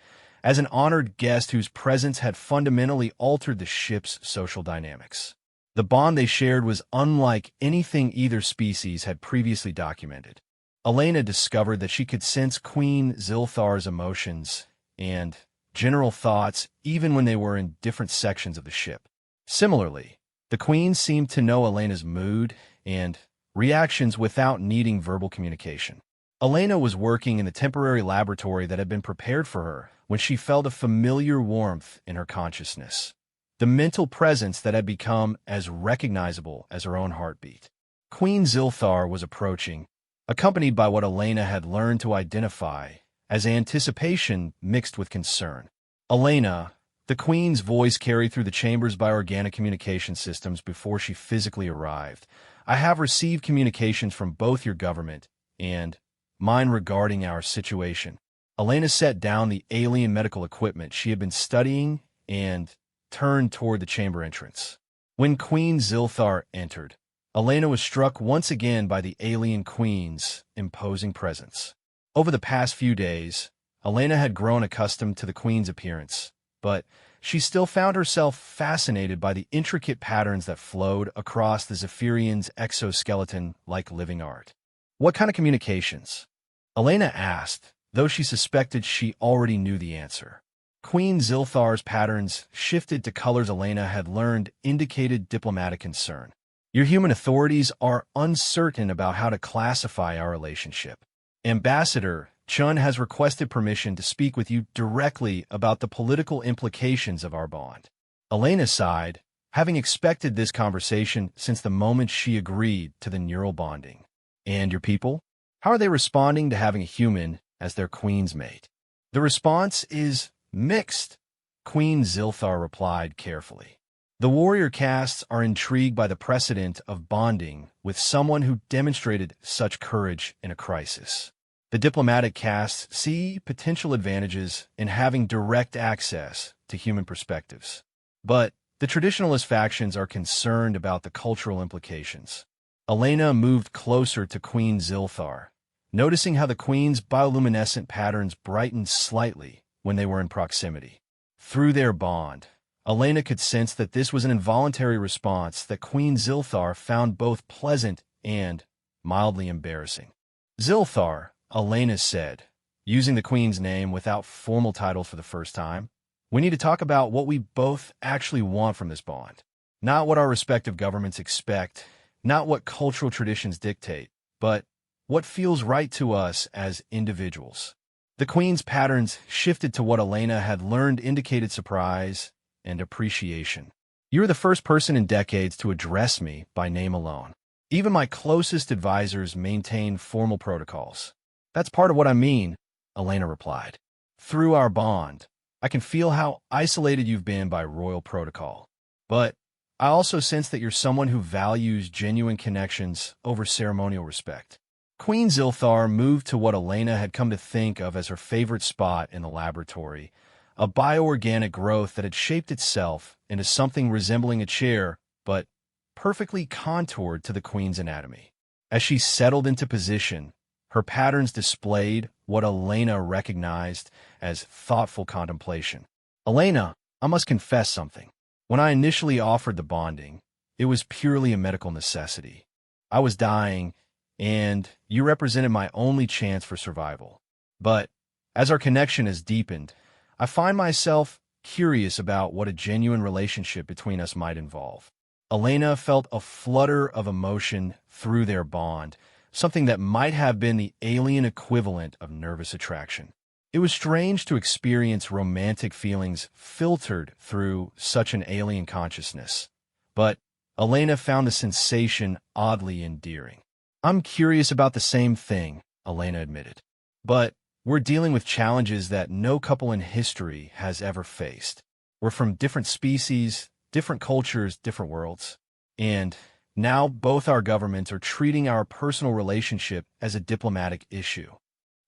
as an honored guest whose presence had fundamentally altered the ship's social dynamics. The bond they shared was unlike anything either species had previously documented. Elena discovered that she could sense Queen Zilthar's emotions and general thoughts even when they were in different sections of the ship. Similarly, the Queen seemed to know Elena's mood and reactions without needing verbal communication. Elena was working in the temporary laboratory that had been prepared for her when she felt a familiar warmth in her consciousness, the mental presence that had become as recognizable as her own heartbeat. Queen Zilthar was approaching, accompanied by what Elena had learned to identify as anticipation mixed with concern. "Elena," the Queen's voice carried through the chambers by organic communication systems before she physically arrived, "I have received communications from both your government and mine regarding our situation." Elena set down the alien medical equipment she had been studying and turned toward the chamber entrance. When Queen Zilthar entered, Elena was struck once again by the alien Queen's imposing presence. Over the past few days, Elena had grown accustomed to the Queen's appearance, but she still found herself fascinated by the intricate patterns that flowed across the Zephyrian's exoskeleton like living art. "What kind of communications?" Elena asked, though she suspected she already knew the answer. Queen Zilthar's patterns shifted to colors Elena had learned indicated diplomatic concern. "Your human authorities are uncertain about how to classify our relationship. Ambassador Chun has requested permission to speak with you directly about the political implications of our bond." Elena sighed, having expected this conversation since the moment she agreed to the neural bonding. "And your people? How are they responding to having a human as their queen's mate?" "The response is mixed," Queen Zilthar replied carefully. "The warrior castes are intrigued by the precedent of bonding with someone who demonstrated such courage in a crisis. The diplomatic castes see potential advantages in having direct access to human perspectives. But the traditionalist factions are concerned about the cultural implications." Elena moved closer to Queen Zilthar, noticing how the Queen's bioluminescent patterns brightened slightly when they were in proximity. Through their bond, Elena could sense that this was an involuntary response that Queen Zilthar found both pleasant and mildly embarrassing. "Zilthar," Elena said, using the Queen's name without formal title for the first time, "we need to talk about what we both actually want from this bond. Not what our respective governments expect, not what cultural traditions dictate, but what feels right to us as individuals." The Queen's patterns shifted to what Elena had learned indicated surprise and appreciation. "You are the first person in decades to address me by name alone. Even my closest advisors maintain formal protocols." "That's part of what I mean," Elena replied. "Through our bond, I can feel how isolated you've been by royal protocol. But I also sense that you're someone who values genuine connections over ceremonial respect." Queen Zilthar moved to what Elena had come to think of as her favorite spot in the laboratory, a bioorganic growth that had shaped itself into something resembling a chair, but perfectly contoured to the Queen's anatomy. As she settled into position, her patterns displayed what Elena recognized as thoughtful contemplation. "Elena, I must confess something. When I initially offered the bonding, it was purely a medical necessity. I was dying, and you represented my only chance for survival. But as our connection has deepened, I find myself curious about what a genuine relationship between us might involve." Elena felt a flutter of emotion through their bond, something that might have been the alien equivalent of nervous attraction. It was strange to experience romantic feelings filtered through such an alien consciousness, but Elena found the sensation oddly endearing. "I'm curious about the same thing," Elena admitted. "But we're dealing with challenges that no couple in history has ever faced. We're from different species, different cultures, different worlds. And now both our governments are treating our personal relationship as a diplomatic issue.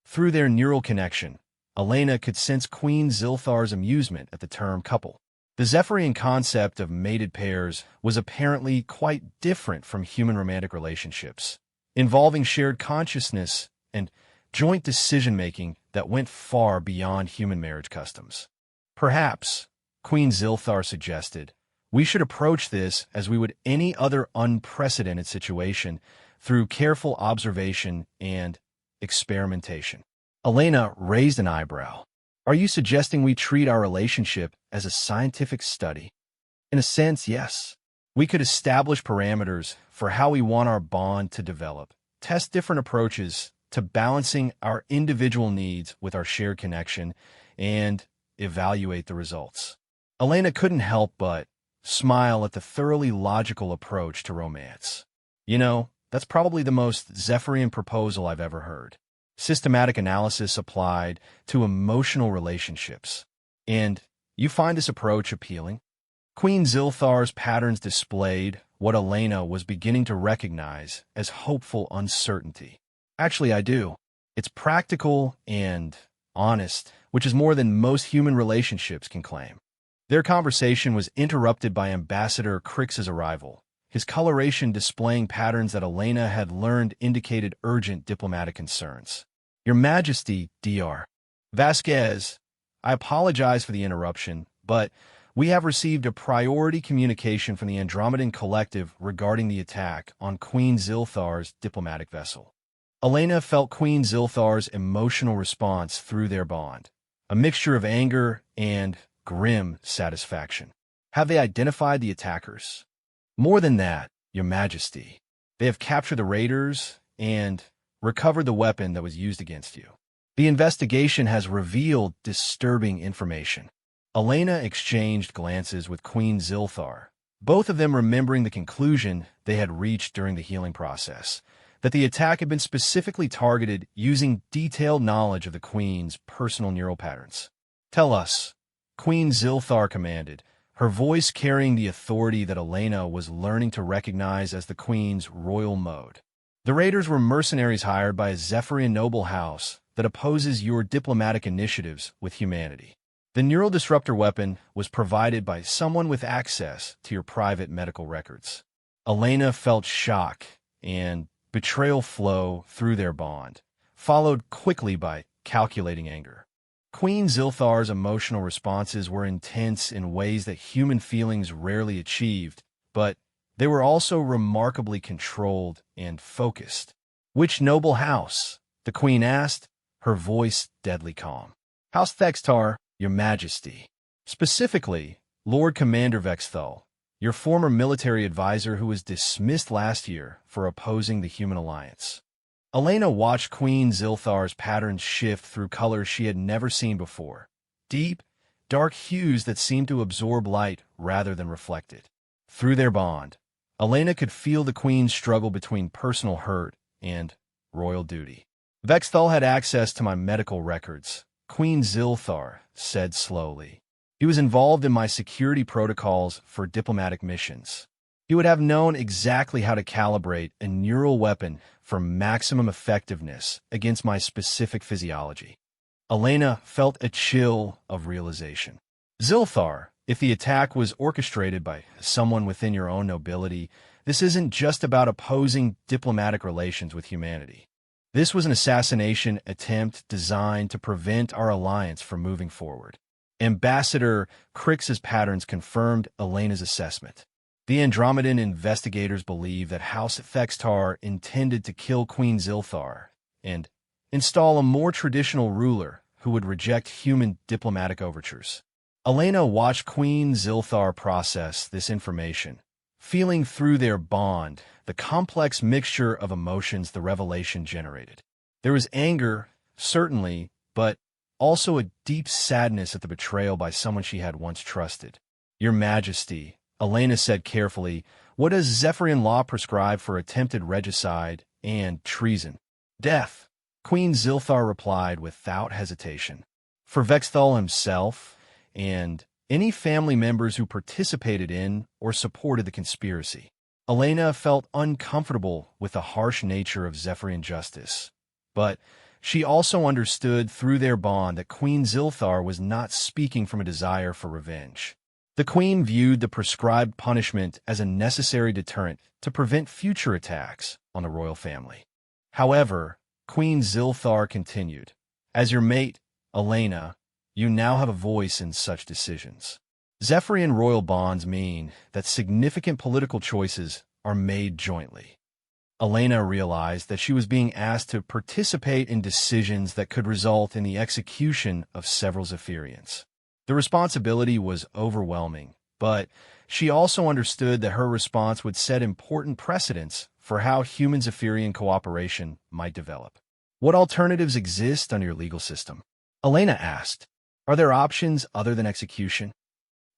Through their neural connection, Elena could sense Queen Zilthar's amusement at the term couple. The Zephyrian concept of mated pairs was apparently quite different from human romantic relationships, involving shared consciousness and joint decision-making that went far beyond human marriage customs. Perhaps, Queen Zilthar suggested, we should approach this as we would any other unprecedented situation through careful observation and experimentation. Elena raised an eyebrow. Are you suggesting we treat our relationship as a scientific study? In a sense, yes. We could establish parameters for how we want our bond to develop, test different approaches to balancing our individual needs with our shared connection, and evaluate the results. Elena couldn't help but smile at the thoroughly logical approach to romance. You know, that's probably the most Zephyrian proposal I've ever heard. Systematic analysis applied to emotional relationships. And you find this approach appealing? Queen Zilthar's patterns displayed what Elena was beginning to recognize as hopeful uncertainty. Actually, I do. It's practical and honest, which is more than most human relationships can claim. Their conversation was interrupted by Ambassador Crix's arrival, his coloration displaying patterns that Elena had learned indicated urgent diplomatic concerns. Your Majesty, Dr. Vasquez, I apologize for the interruption, but we have received a priority communication from the Andromedan Collective regarding the attack on Queen Zilthar's diplomatic vessel. Elena felt Queen Zilthar's emotional response through their bond, a mixture of anger and grim satisfaction. Have they identified the attackers? More than that, Your Majesty. They have captured the raiders and recovered the weapon that was used against you. The investigation has revealed disturbing information. Elena exchanged glances with Queen Zilthar, both of them remembering the conclusion they had reached during the healing process, that the attack had been specifically targeted using detailed knowledge of the Queen's personal neural patterns. Tell us, Queen Zilthar commanded, her voice carrying the authority that Elena was learning to recognize as the Queen's royal mode. The raiders were mercenaries hired by a Zephyrian noble house that opposes your diplomatic initiatives with humanity. The neural disruptor weapon was provided by someone with access to your private medical records. Elena felt shock and betrayal flow through their bond, followed quickly by calculating anger. Queen Zilthar's emotional responses were intense in ways that human feelings rarely achieved, but they were also remarkably controlled and focused. Which noble house? The Queen asked, her voice deadly calm. House Thextar, Your Majesty. Specifically, Lord Commander Vexthal, your former military advisor who was dismissed last year for opposing the human alliance. Elena watched Queen Zilthar's patterns shift through colors she had never seen before. Deep, dark hues that seemed to absorb light rather than reflect it. Through their bond, Elena could feel the Queen's struggle between personal hurt and royal duty. Vexthal had access to my medical records, Queen Zilthar said slowly. He was involved in my security protocols for diplomatic missions. He would have known exactly how to calibrate a neural weapon for maximum effectiveness against my specific physiology. Elena felt a chill of realization. Zilthar, if the attack was orchestrated by someone within your own nobility, this isn't just about opposing diplomatic relations with humanity. This was an assassination attempt designed to prevent our alliance from moving forward. Ambassador Crix's patterns confirmed Elena's assessment. The Andromedan investigators believe that House Thextar intended to kill Queen Zilthar and install a more traditional ruler who would reject human diplomatic overtures. Elena watched Queen Zilthar process this information, feeling through their bond the complex mixture of emotions the revelation generated. There was anger, certainly, but also a deep sadness at the betrayal by someone she had once trusted. Your Majesty, Elena said carefully, what does Zephyrian law prescribe for attempted regicide and treason? Death, Queen Zilthar replied without hesitation. For Vexthal himself and any family members who participated in or supported the conspiracy. Elena felt uncomfortable with the harsh nature of Zephyrian justice, but she also understood through their bond that Queen Zilthar was not speaking from a desire for revenge. The queen viewed the prescribed punishment as a necessary deterrent to prevent future attacks on the royal family. However, Queen Zilthar continued, "As your mate, Elena, you now have a voice in such decisions. Zephyrian royal bonds mean that significant political choices are made jointly." Elena realized that she was being asked to participate in decisions that could result in the execution of several Zephyrians. The responsibility was overwhelming, but she also understood that her response would set important precedents for how human Zephyrian cooperation might develop. "What alternatives exist under your legal system?" Elena asked. "Are there options other than execution?"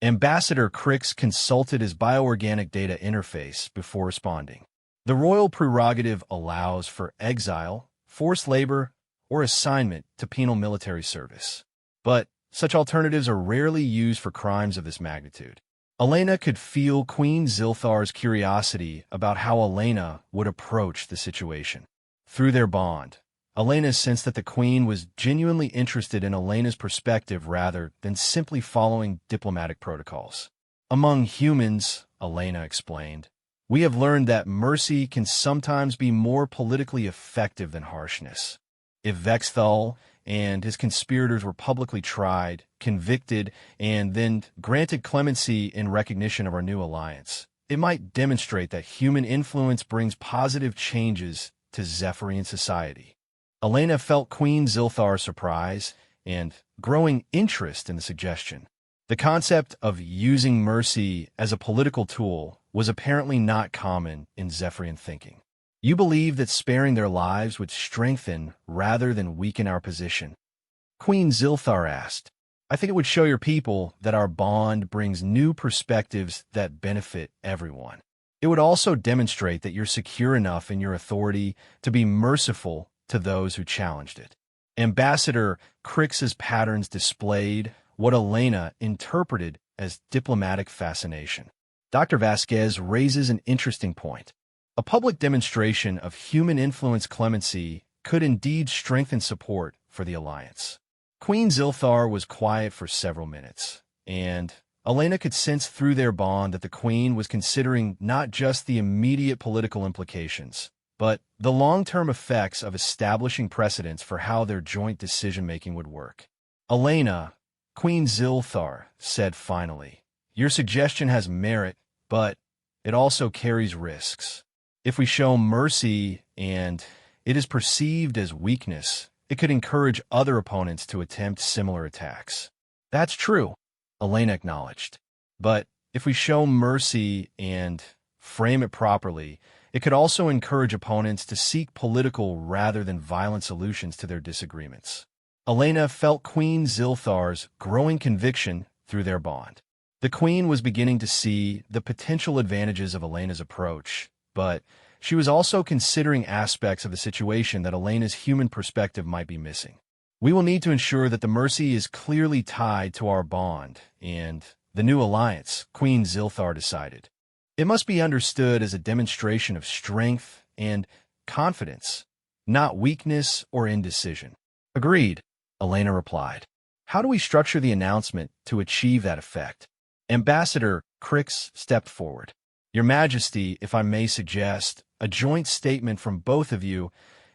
Ambassador Crix consulted his bioorganic data interface before responding. The royal prerogative allows for exile, forced labor, or assignment to penal military service. But such alternatives are rarely used for crimes of this magnitude. Elena could feel Queen Zilthar's curiosity about how Elena would approach the situation. Through their bond, Elena sensed that the queen was genuinely interested in Elena's perspective rather than simply following diplomatic protocols. "Among humans," Elena explained, "we have learned that mercy can sometimes be more politically effective than harshness. If Vexthal and his conspirators were publicly tried, convicted, and then granted clemency in recognition of our new alliance, it might demonstrate that human influence brings positive changes to Zephyrian society." Elena felt Queen Zilthar's surprise and growing interest in the suggestion. The concept of using mercy as a political tool was apparently not common in Zephyrian thinking. "You believe that sparing their lives would strengthen rather than weaken our position?" Queen Zilthar asked. "I think it would show your people that our bond brings new perspectives that benefit everyone. It would also demonstrate that you're secure enough in your authority to be merciful to those who challenged it." Ambassador Crix's patterns displayed what Elena interpreted as diplomatic fascination. Dr. Vasquez raises an interesting point. A public demonstration of human influence clemency could indeed strengthen support for the alliance. Queen Zilthar was quiet for several minutes, and Elena could sense through their bond that the queen was considering not just the immediate political implications, but the long-term effects of establishing precedents for how their joint decision-making would work. "Elena," Queen Zilthar said finally, "your suggestion has merit, but it also carries risks. If we show mercy and it is perceived as weakness, it could encourage other opponents to attempt similar attacks." "That's true," Elena acknowledged. "But if we show mercy and frame it properly, it could also encourage opponents to seek political rather than violent solutions to their disagreements." Elena felt Queen Zilthar's growing conviction through their bond. The queen was beginning to see the potential advantages of Elena's approach, but she was also considering aspects of the situation that Elena's human perspective might be missing. "We will need to ensure that the mercy is clearly tied to our bond and the new alliance," Queen Zilthar decided. "It must be understood as a demonstration of strength and confidence, not weakness or indecision." "Agreed," Elena replied. "How do we structure the announcement to achieve that effect?" Ambassador Crix stepped forward. "Your Majesty, if I may suggest, a joint statement from both of you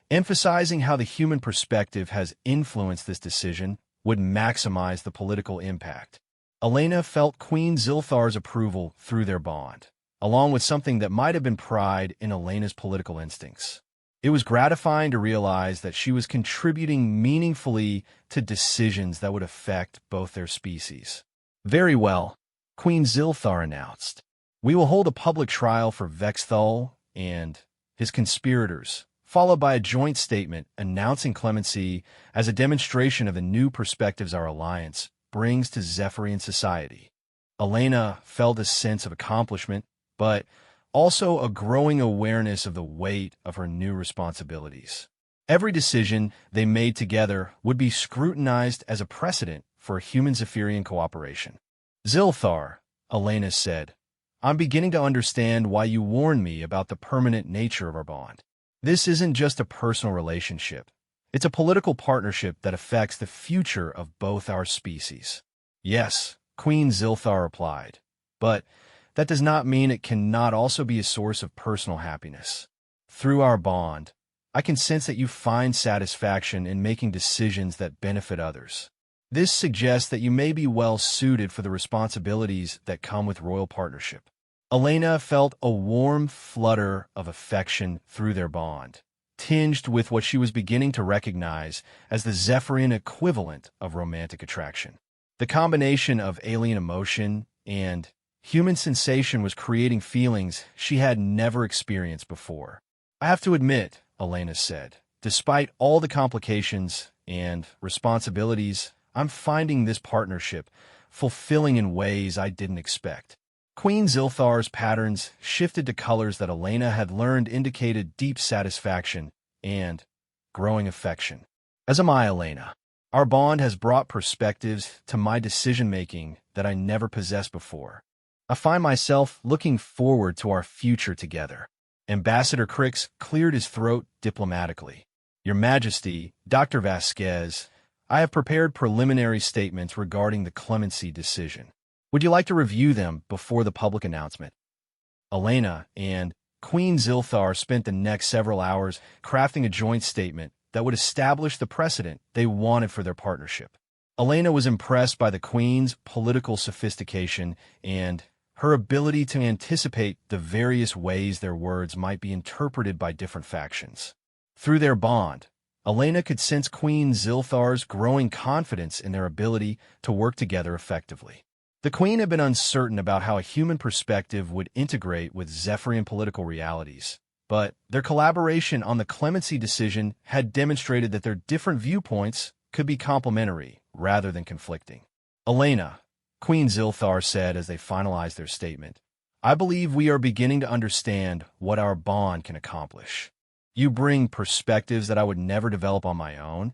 emphasizing how the human perspective has influenced this decision would maximize the political impact." Elena felt Queen Zilthar's approval through their bond, along with something that might have been pride in Elena's political instincts. It was gratifying to realize that she was contributing meaningfully to decisions that would affect both their species. "Very well," Queen Zilthar announced. "We will hold a public trial for Vexthal and his conspirators, followed by a joint statement announcing clemency as a demonstration of the new perspectives our alliance brings to Zephyrian society." Elena felt a sense of accomplishment, but also a growing awareness of the weight of her new responsibilities. Every decision they made together would be scrutinized as a precedent for human Zephyrian cooperation. "Zilthar," Elena said, I'm beginning to understand why you warned me about the permanent nature of our bond. This isn't just a personal relationship. It's a political partnership that affects the future of both our species. Yes, Queen Zilthar replied, but that does not mean it cannot also be a source of personal happiness. Through our bond, I can sense that you find satisfaction in making decisions that benefit others. This suggests that you may be well suited for the responsibilities that come with royal partnership. Elena felt a warm flutter of affection through their bond, tinged with what she was beginning to recognize as the Zephyrian equivalent of romantic attraction. The combination of alien emotion and human sensation was creating feelings she had never experienced before. I have to admit, Elena said, despite all the complications and responsibilities, I'm finding this partnership fulfilling in ways I didn't expect. Queen Zilthar's patterns shifted to colors that Elena had learned indicated deep satisfaction and growing affection. As am I, Elena. Our bond has brought perspectives to my decision-making that I never possessed before. I find myself looking forward to our future together. Ambassador Crix cleared his throat diplomatically. Your Majesty, Dr. Vasquez, I have prepared preliminary statements regarding the clemency decision. Would you like to review them before the public announcement? Elena and Queen Zilthar spent the next several hours crafting a joint statement that would establish the precedent they wanted for their partnership. Elena was impressed by the Queen's political sophistication and her ability to anticipate the various ways their words might be interpreted by different factions. Through their bond, Elena could sense Queen Zilthar's growing confidence in their ability to work together effectively. The Queen had been uncertain about how a human perspective would integrate with Zephyrian political realities, but their collaboration on the clemency decision had demonstrated that their different viewpoints could be complementary rather than conflicting. Elena, Queen Zilthar said as they finalized their statement, I believe we are beginning to understand what our bond can accomplish. You bring perspectives that I would never develop on my own,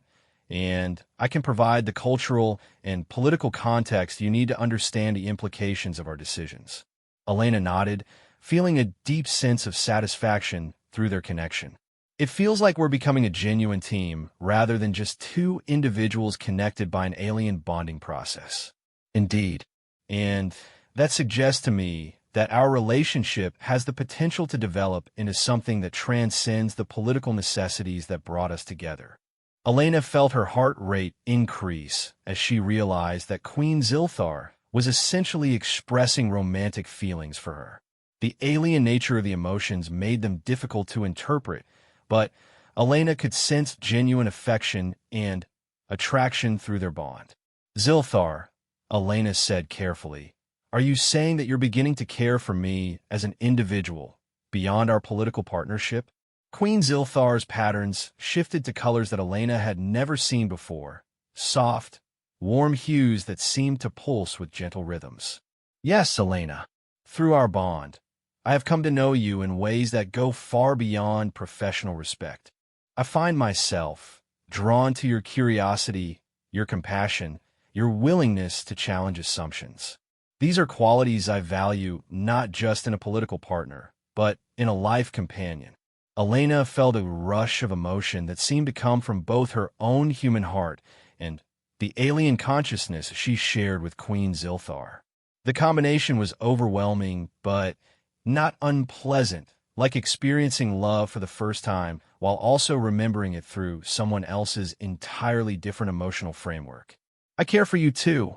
and I can provide the cultural and political context you need to understand the implications of our decisions. Elena nodded, feeling a deep sense of satisfaction through their connection. It feels like we're becoming a genuine team rather than just two individuals connected by an alien bonding process. Indeed. And that suggests to me that our relationship has the potential to develop into something that transcends the political necessities that brought us together. Elena felt her heart rate increase as she realized that Queen Zilthar was essentially expressing romantic feelings for her. The alien nature of the emotions made them difficult to interpret, but Elena could sense genuine affection and attraction through their bond. Zilthar, Elena said carefully, are you saying that you're beginning to care for me as an individual beyond our political partnership? Queen Zilthar's patterns shifted to colors that Elena had never seen before, soft, warm hues that seemed to pulse with gentle rhythms. Yes, Elena, through our bond, I have come to know you in ways that go far beyond professional respect. I find myself drawn to your curiosity, your compassion, your willingness to challenge assumptions. These are qualities I value not just in a political partner, but in a life companion. Elena felt a rush of emotion that seemed to come from both her own human heart and the alien consciousness she shared with Queen Zilthar. The combination was overwhelming, but not unpleasant, like experiencing love for the first time while also remembering it through someone else's entirely different emotional framework. I care for you too,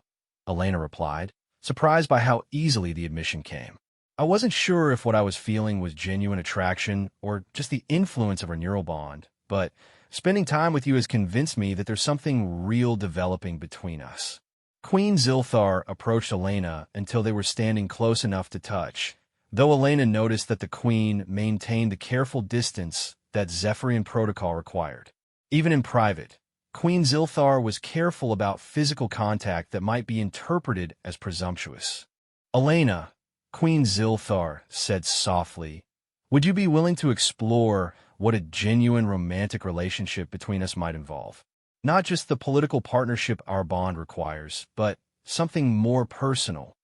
Elena replied, surprised by how easily the admission came. I wasn't sure if what I was feeling was genuine attraction or just the influence of our neural bond, but spending time with you has convinced me that there's something real developing between us. Queen Zilthar approached Elena until they were standing close enough to touch, though Elena noticed that the Queen maintained the careful distance that Zephyrian protocol required. Even in private, Queen Zilthar was careful about physical contact that might be interpreted as presumptuous. Elena, Queen Zilthar said softly, would you be willing to explore what a genuine romantic relationship between us might involve? Not just the political partnership our bond requires, but something more personal.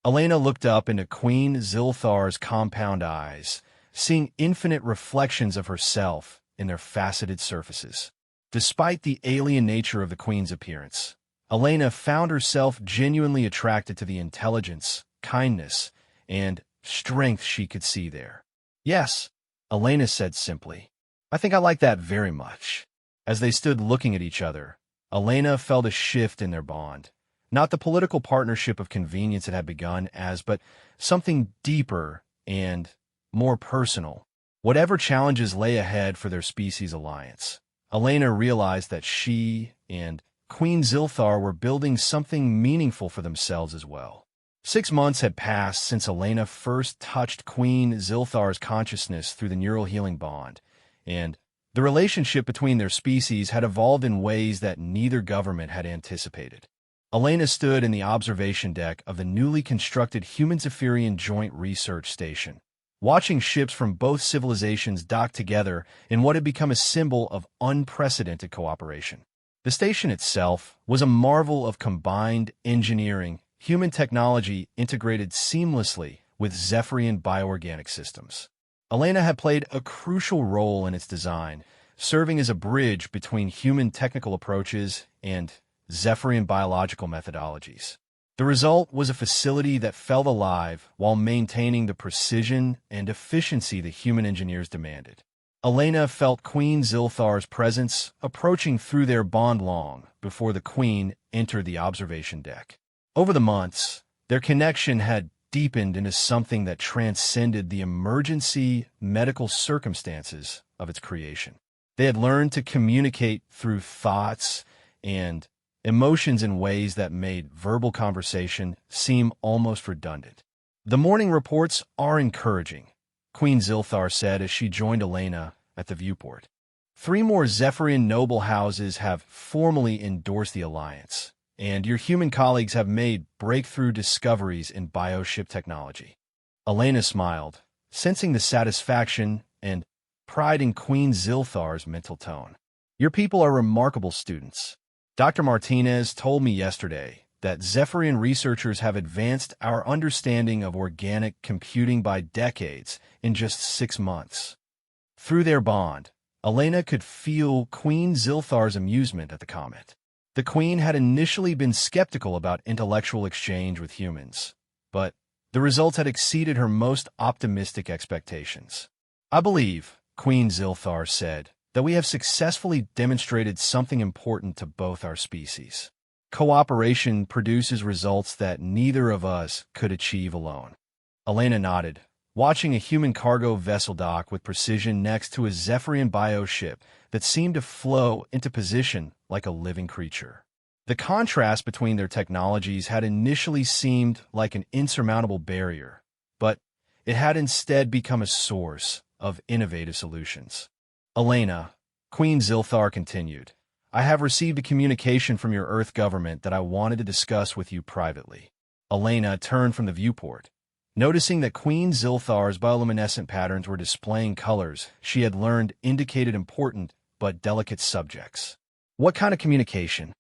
Elena looked up into Queen Zilthar's compound eyes, seeing infinite reflections of herself in their faceted surfaces. Despite the alien nature of the queen's appearance, Elena found herself genuinely attracted to the intelligence, kindness, and strength she could see there. "Yes," Elena said simply. "I think I like that very much." As they stood looking at each other, Elena felt a shift in their bond. Not the political partnership of convenience it had begun as, but something deeper and more personal. Whatever challenges lay ahead for their species alliance, Elena realized that she and Queen Zilthar were building something meaningful for themselves as well. 6 months had passed since Elena first touched Queen Zilthar's consciousness through the neural healing bond, and the relationship between their species had evolved in ways that neither government had anticipated. Elena stood in the observation deck of the newly constructed Human-Zephyrian Joint Research Station, watching ships from both civilizations dock together in what had become a symbol of unprecedented cooperation. The station itself was a marvel of combined engineering, human technology integrated seamlessly with Zephyrian bioorganic systems. Elena had played a crucial role in its design, serving as a bridge between human technical approaches and Zephyrian biological methodologies. The result was a facility that felt alive while maintaining the precision and efficiency the human engineers demanded. Elena felt Queen Zilthar's presence approaching through their bond long before the Queen entered the observation deck. Over the months, their connection had deepened into something that transcended the emergency medical circumstances of its creation. They had learned to communicate through thoughts and emotions in ways that made verbal conversation seem almost redundant. "The morning reports are encouraging," Queen Zilthar said as she joined Elena at the viewport. "3 more Zephyrian noble houses have formally endorsed the alliance, and your human colleagues have made breakthrough discoveries in bioship technology." Elena smiled, sensing the satisfaction and pride in Queen Zilthar's mental tone. "Your people are remarkable students. Dr. Martinez told me yesterday that Zephyrian researchers have advanced our understanding of organic computing by decades in just 6 months." Through their bond, Elena could feel Queen Zilthar's amusement at the comment. The Queen had initially been skeptical about intellectual exchange with humans, but the results had exceeded her most optimistic expectations. "I believe," Queen Zilthar said, "that we have successfully demonstrated something important to both our species. Cooperation produces results that neither of us could achieve alone." Elena nodded, watching a human cargo vessel dock with precision next to a Zephyrian bioship that seemed to flow into position like a living creature. The contrast between their technologies had initially seemed like an insurmountable barrier, but it had instead become a source of innovative solutions. "Elena," Queen Zilthar continued, "I have received a communication from your Earth government that I wanted to discuss with you privately." Elena turned from the viewport, noticing that Queen Zilthar's bioluminescent patterns were displaying colors she had learned indicated important but delicate subjects. "What kind of communication?"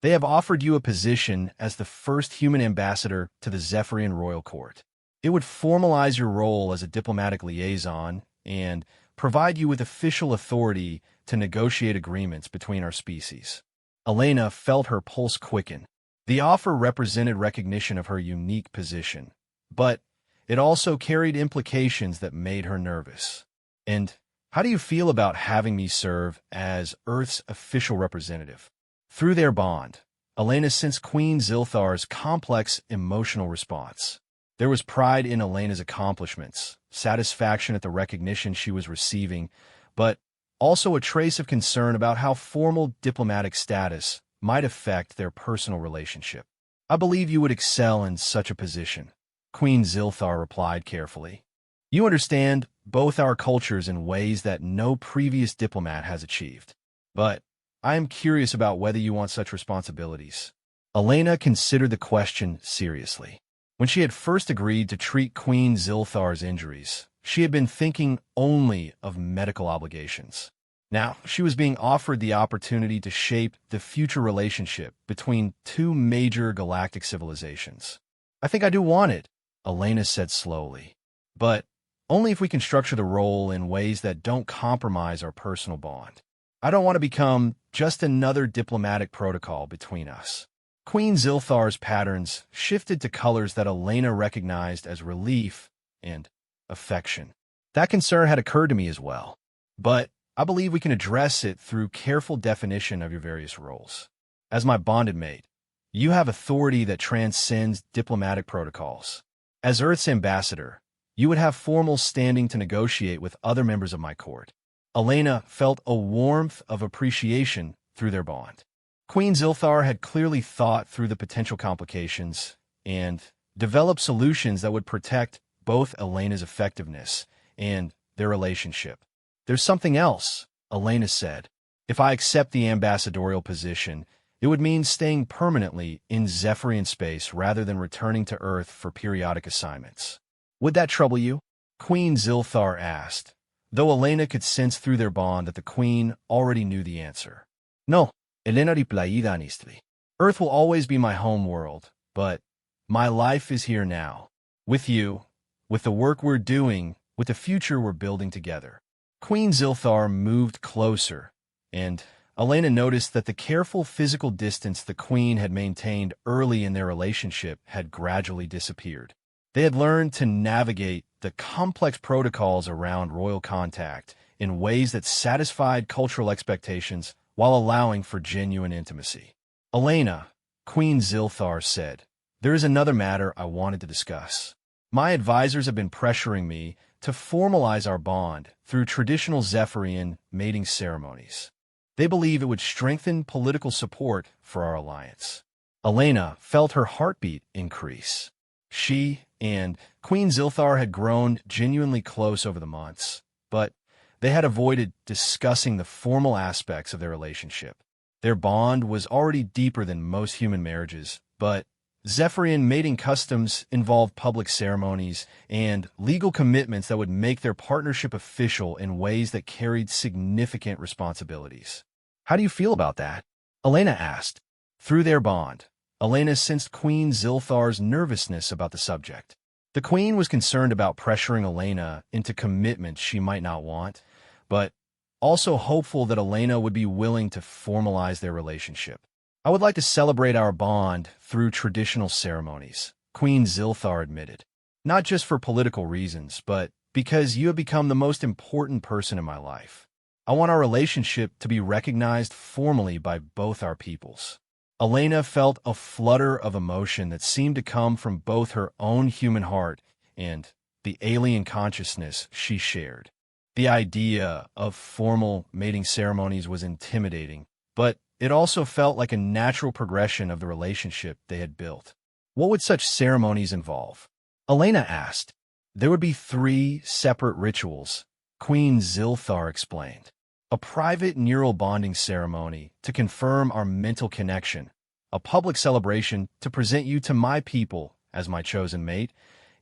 "They have offered you a position as the first human ambassador to the Zephyrian royal court. It would formalize your role as a diplomatic liaison and provide you with official authority to negotiate agreements between our species." Elena felt her pulse quicken. The offer represented recognition of her unique position, but it also carried implications that made her nervous. "And how do you feel about having me serve as Earth's official representative?" Through their bond, Elena sensed Queen Zilthar's complex emotional response. There was pride in Elena's accomplishments, satisfaction at the recognition she was receiving, but also a trace of concern about how formal diplomatic status might affect their personal relationship. "I believe you would excel in such a position," Queen Zilthar replied carefully. "You understand both our cultures in ways that no previous diplomat has achieved. But I am curious about whether you want such responsibilities." Elena considered the question seriously. When she had first agreed to treat Queen Zilthar's injuries, she had been thinking only of medical obligations. Now, she was being offered the opportunity to shape the future relationship between 2 major galactic civilizations. I think I do want it, Elena said slowly. But only if we can structure the role in ways that don't compromise our personal bond. I don't want to become just another diplomatic protocol between us. Queen Zilthar's patterns shifted to colors that Elena recognized as relief and affection. That concern had occurred to me as well, but I believe we can address it through careful definition of your various roles. As my bonded mate, you have authority that transcends diplomatic protocols. As Earth's ambassador, you would have formal standing to negotiate with other members of my court. Elena felt a warmth of appreciation through their bond. Queen Zilthar had clearly thought through the potential complications and developed solutions that would protect both Elena's effectiveness and their relationship. There's something else, Elena said. If I accept the ambassadorial position, it would mean staying permanently in Zephyrian space rather than returning to Earth for periodic assignments. Would that trouble you? Queen Zilthar asked, though Elena could sense through their bond that the Queen already knew the answer. No, Elena replied honestly. Earth will always be my home world, but my life is here now. With you, with the work we're doing, with the future we're building together. Queen Zilthar moved closer, and Elena noticed that the careful physical distance the Queen had maintained early in their relationship had gradually disappeared. They had learned to navigate the complex protocols around royal contact in ways that satisfied cultural expectations while allowing for genuine intimacy. Elena, Queen Zilthar said, there is another matter I wanted to discuss. My advisors have been pressuring me to formalize our bond through traditional Zephyrian mating ceremonies. They believe it would strengthen political support for our alliance. Elena felt her heartbeat increase. She and Queen Zilthar had grown genuinely close over the months, but they had avoided discussing the formal aspects of their relationship. Their bond was already deeper than most human marriages, but Zephyrian mating customs involved public ceremonies and legal commitments that would make their partnership official in ways that carried significant responsibilities. How do you feel about that? Elena asked. Through their bond, Elena sensed Queen Zilthar's nervousness about the subject. The Queen was concerned about pressuring Elena into commitments she might not want, but also hopeful that Elena would be willing to formalize their relationship. I would like to celebrate our bond through traditional ceremonies, Queen Zilthar admitted. Not just for political reasons, but because you have become the most important person in my life. I want our relationship to be recognized formally by both our peoples. Elena felt a flutter of emotion that seemed to come from both her own human heart and the alien consciousness she shared. The idea of formal mating ceremonies was intimidating, but it also felt like a natural progression of the relationship they had built. What would such ceremonies involve? Elena asked. There would be 3 separate rituals, Queen Zilthar explained. A private neural bonding ceremony to confirm our mental connection, a public celebration to present you to my people as my chosen mate,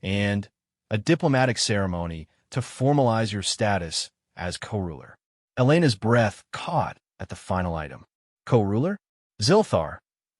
and a diplomatic ceremony to formalize your status as co-ruler. Elena's breath caught at the final item. Co-ruler? Zilthar,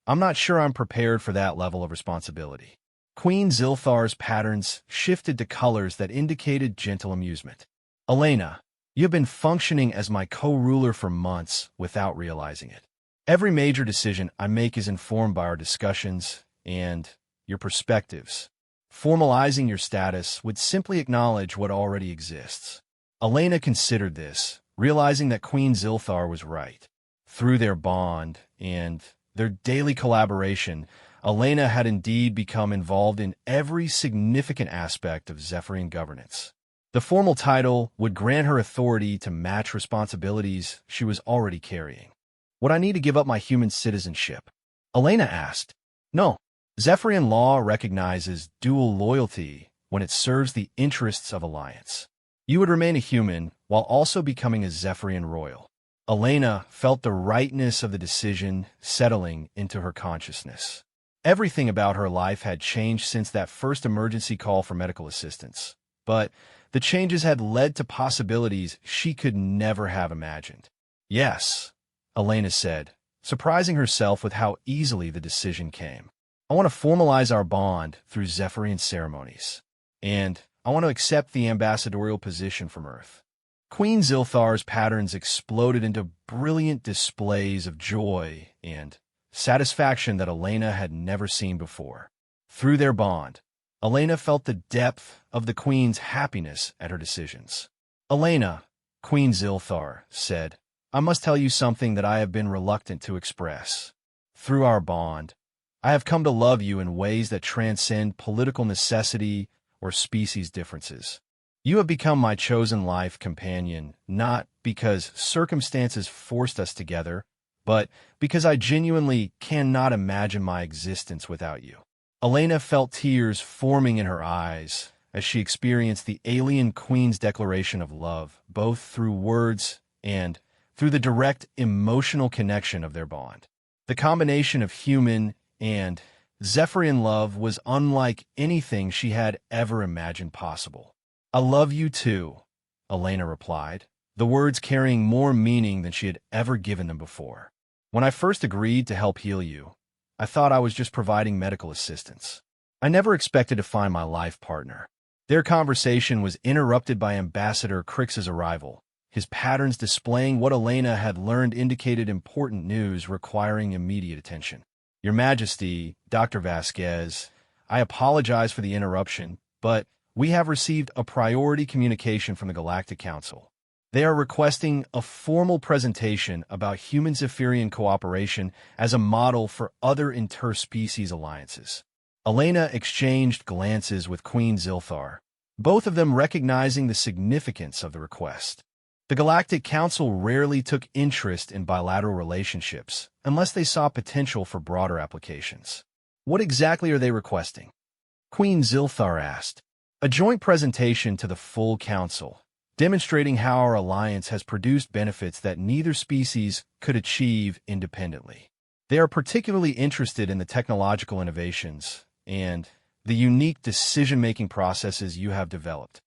I'm not sure I'm prepared for that level of responsibility. Queen Zilthar's patterns shifted to colors that indicated gentle amusement. Elena, you have been functioning as my co-ruler for months without realizing it. Every major decision I make is informed by our discussions and your perspectives. Formalizing your status would simply acknowledge what already exists. Elena considered this, realizing that Queen Zilthar was right. Through their bond and their daily collaboration, Elena had indeed become involved in every significant aspect of Zephyrian governance. The formal title would grant her authority to match responsibilities she was already carrying. Would I need to give up my human citizenship? Elena asked. No. Zephyrian law recognizes dual loyalty when it serves the interests of alliance. You would remain a human while also becoming a Zephyrian royal. Elena felt the rightness of the decision settling into her consciousness. Everything about her life had changed since that first emergency call for medical assistance, but the changes had led to possibilities she could never have imagined. Yes, Elena said, surprising herself with how easily the decision came. I want to formalize our bond through Zephyrian ceremonies, and I want to accept the ambassadorial position from Earth." Queen Zilthar's patterns exploded into brilliant displays of joy and satisfaction that Elena had never seen before. Through their bond, Elena felt the depth of the Queen's happiness at her decisions. "Elena," Queen Zilthar said, "I must tell you something that I have been reluctant to express. Through our bond, I have come to love you in ways that transcend political necessity or species differences. You have become my chosen life companion, not because circumstances forced us together, but because I genuinely cannot imagine my existence without you." Elena felt tears forming in her eyes as she experienced the alien queen's declaration of love, both through words and through the direct emotional connection of their bond. The combination of human and Zephyrian love was unlike anything she had ever imagined possible. "I love you too," Elena replied, the words carrying more meaning than she had ever given them before. "When I first agreed to help heal you, I thought I was just providing medical assistance. I never expected to find my life partner." Their conversation was interrupted by Ambassador Crix's arrival, his patterns displaying what Elena had learned indicated important news requiring immediate attention. "Your Majesty, Dr. Vasquez, I apologize for the interruption, but we have received a priority communication from the Galactic Council. They are requesting a formal presentation about human Zephyrian cooperation as a model for other interspecies alliances." Elena exchanged glances with Queen Zilthar, both of them recognizing the significance of the request. The Galactic Council rarely took interest in bilateral relationships unless they saw potential for broader applications. "What exactly are they requesting?" Queen Zilthar asked. "A joint presentation to the full council, demonstrating how our alliance has produced benefits that neither species could achieve independently. They are particularly interested in the technological innovations and the unique decision-making processes you have developed."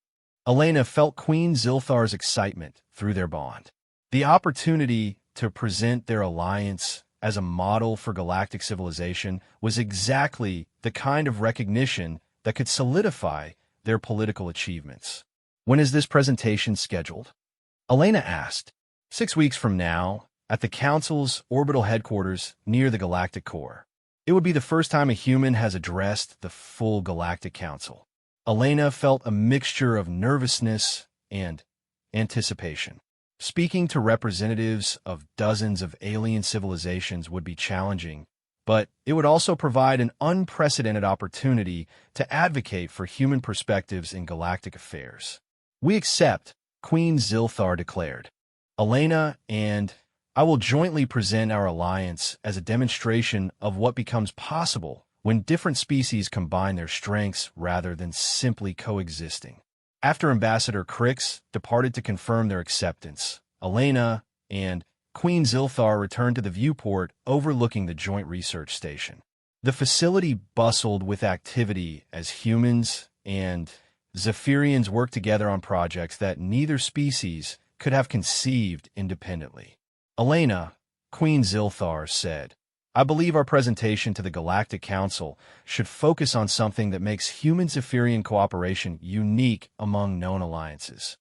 Elena felt Queen Zilthar's excitement through their bond. The opportunity to present their alliance as a model for galactic civilization was exactly the kind of recognition that could solidify their political achievements. "When is this presentation scheduled?" Elena asked. 6 weeks from now, at the Council's orbital headquarters near the Galactic Core. It would be the first time a human has addressed the full Galactic Council. Elena felt a mixture of nervousness and anticipation. Speaking to representatives of dozens of alien civilizations would be challenging, but it would also provide an unprecedented opportunity to advocate for human perspectives in galactic affairs. "We accept," Queen Zilthar declared. "Elena and I will jointly present our alliance as a demonstration of what becomes possible when different species combine their strengths rather than simply coexisting." After Ambassador Crix departed to confirm their acceptance, Elena and Queen Zilthar returned to the viewport overlooking the joint research station. The facility bustled with activity as humans and Zephyrians worked together on projects that neither species could have conceived independently. "Elena," Queen Zilthar said, "I believe our presentation to the Galactic Council should focus on something that makes human Zephyrian cooperation unique among known alliances."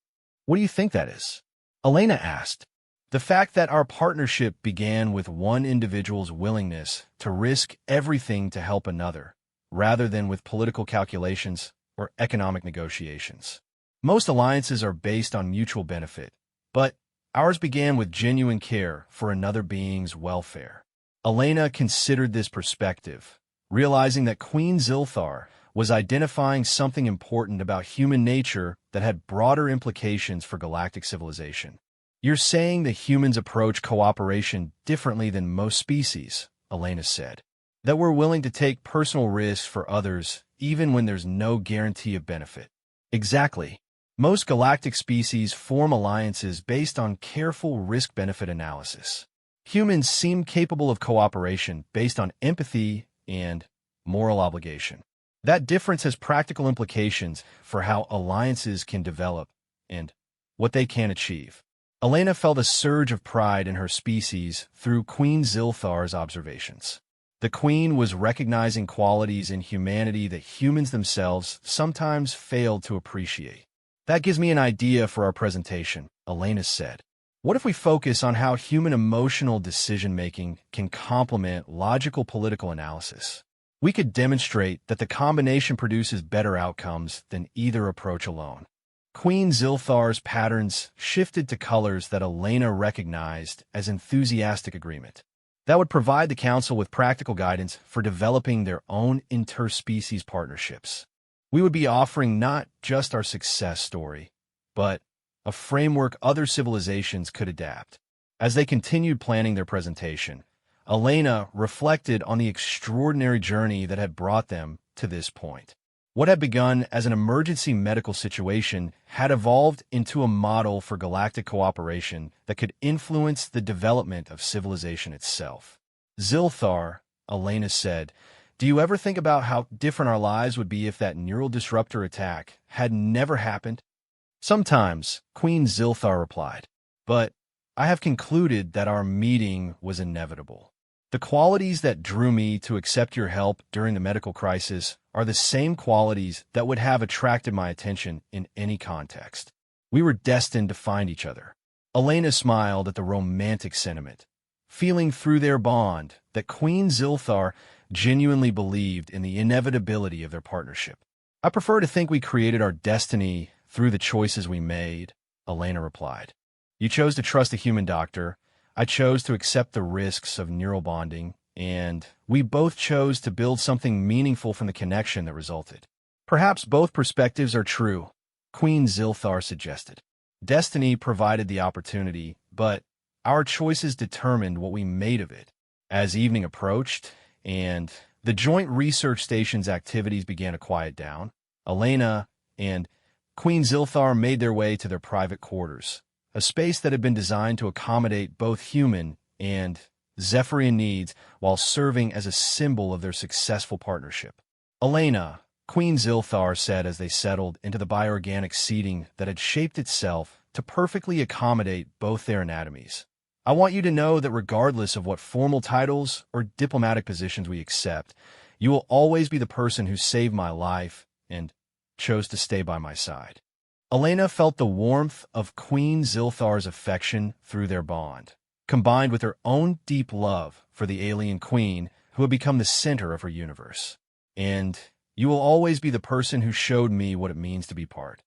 "What do you think that is?" Elena asked. "The fact that our partnership began with one individual's willingness to risk everything to help another, rather than with political calculations or economic negotiations. Most alliances are based on mutual benefit, but ours began with genuine care for another being's welfare." Elena considered this perspective, realizing that Queen Zilthar was identifying something important about human nature that had broader implications for galactic civilization. "You're saying that humans approach cooperation differently than most species," Elena said. "That we're willing to take personal risks for others even when there's no guarantee of benefit." "Exactly. Most galactic species form alliances based on careful risk-benefit analysis. Humans seem capable of cooperation based on empathy and moral obligation. That difference has practical implications for how alliances can develop and what they can achieve." Elena felt a surge of pride in her species through Queen Zilthar's observations. The Queen was recognizing qualities in humanity that humans themselves sometimes failed to appreciate. That gives me an idea for our presentation, Elena said. What if we focus on how human emotional decision-making can complement logical political analysis? We could demonstrate that the combination produces better outcomes than either approach alone. Queen Zilthar's patterns shifted to colors that Elena recognized as enthusiastic agreement. That would provide the Council with practical guidance for developing their own interspecies partnerships. We would be offering not just our success story, but a framework other civilizations could adapt. As they continued planning their presentation, Elena reflected on the extraordinary journey that had brought them to this point. What had begun as an emergency medical situation had evolved into a model for galactic cooperation that could influence the development of civilization itself. Zilthar, Elena said, do you ever think about how different our lives would be if that neural disruptor attack had never happened? Sometimes, Queen Zilthar replied, but I have concluded that our meeting was inevitable. The qualities that drew me to accept your help during the medical crisis are the same qualities that would have attracted my attention in any context. We were destined to find each other. Elena smiled at the romantic sentiment, feeling through their bond that Queen Zilthar genuinely believed in the inevitability of their partnership. I prefer to think we created our destiny through the choices we made, Elena replied. You chose to trust a human doctor. I chose to accept the risks of neural bonding, and we both chose to build something meaningful from the connection that resulted. Perhaps both perspectives are true, Queen Zilthar suggested. Destiny provided the opportunity, but our choices determined what we made of it. As evening approached, and the joint research station's activities began to quiet down, Elena and Queen Zilthar made their way to their private quarters, a space that had been designed to accommodate both human and Zephyrian needs while serving as a symbol of their successful partnership. Elena, Queen Zilthar said as they settled into the bioorganic seating that had shaped itself to perfectly accommodate both their anatomies. I want you to know that regardless of what formal titles or diplomatic positions we accept, you will always be the person who saved my life and chose to stay by my side. Elena felt the warmth of Queen Zilthar's affection through their bond, combined with her own deep love for the alien queen who had become the center of her universe. And you will always be the person who showed me what it means to be part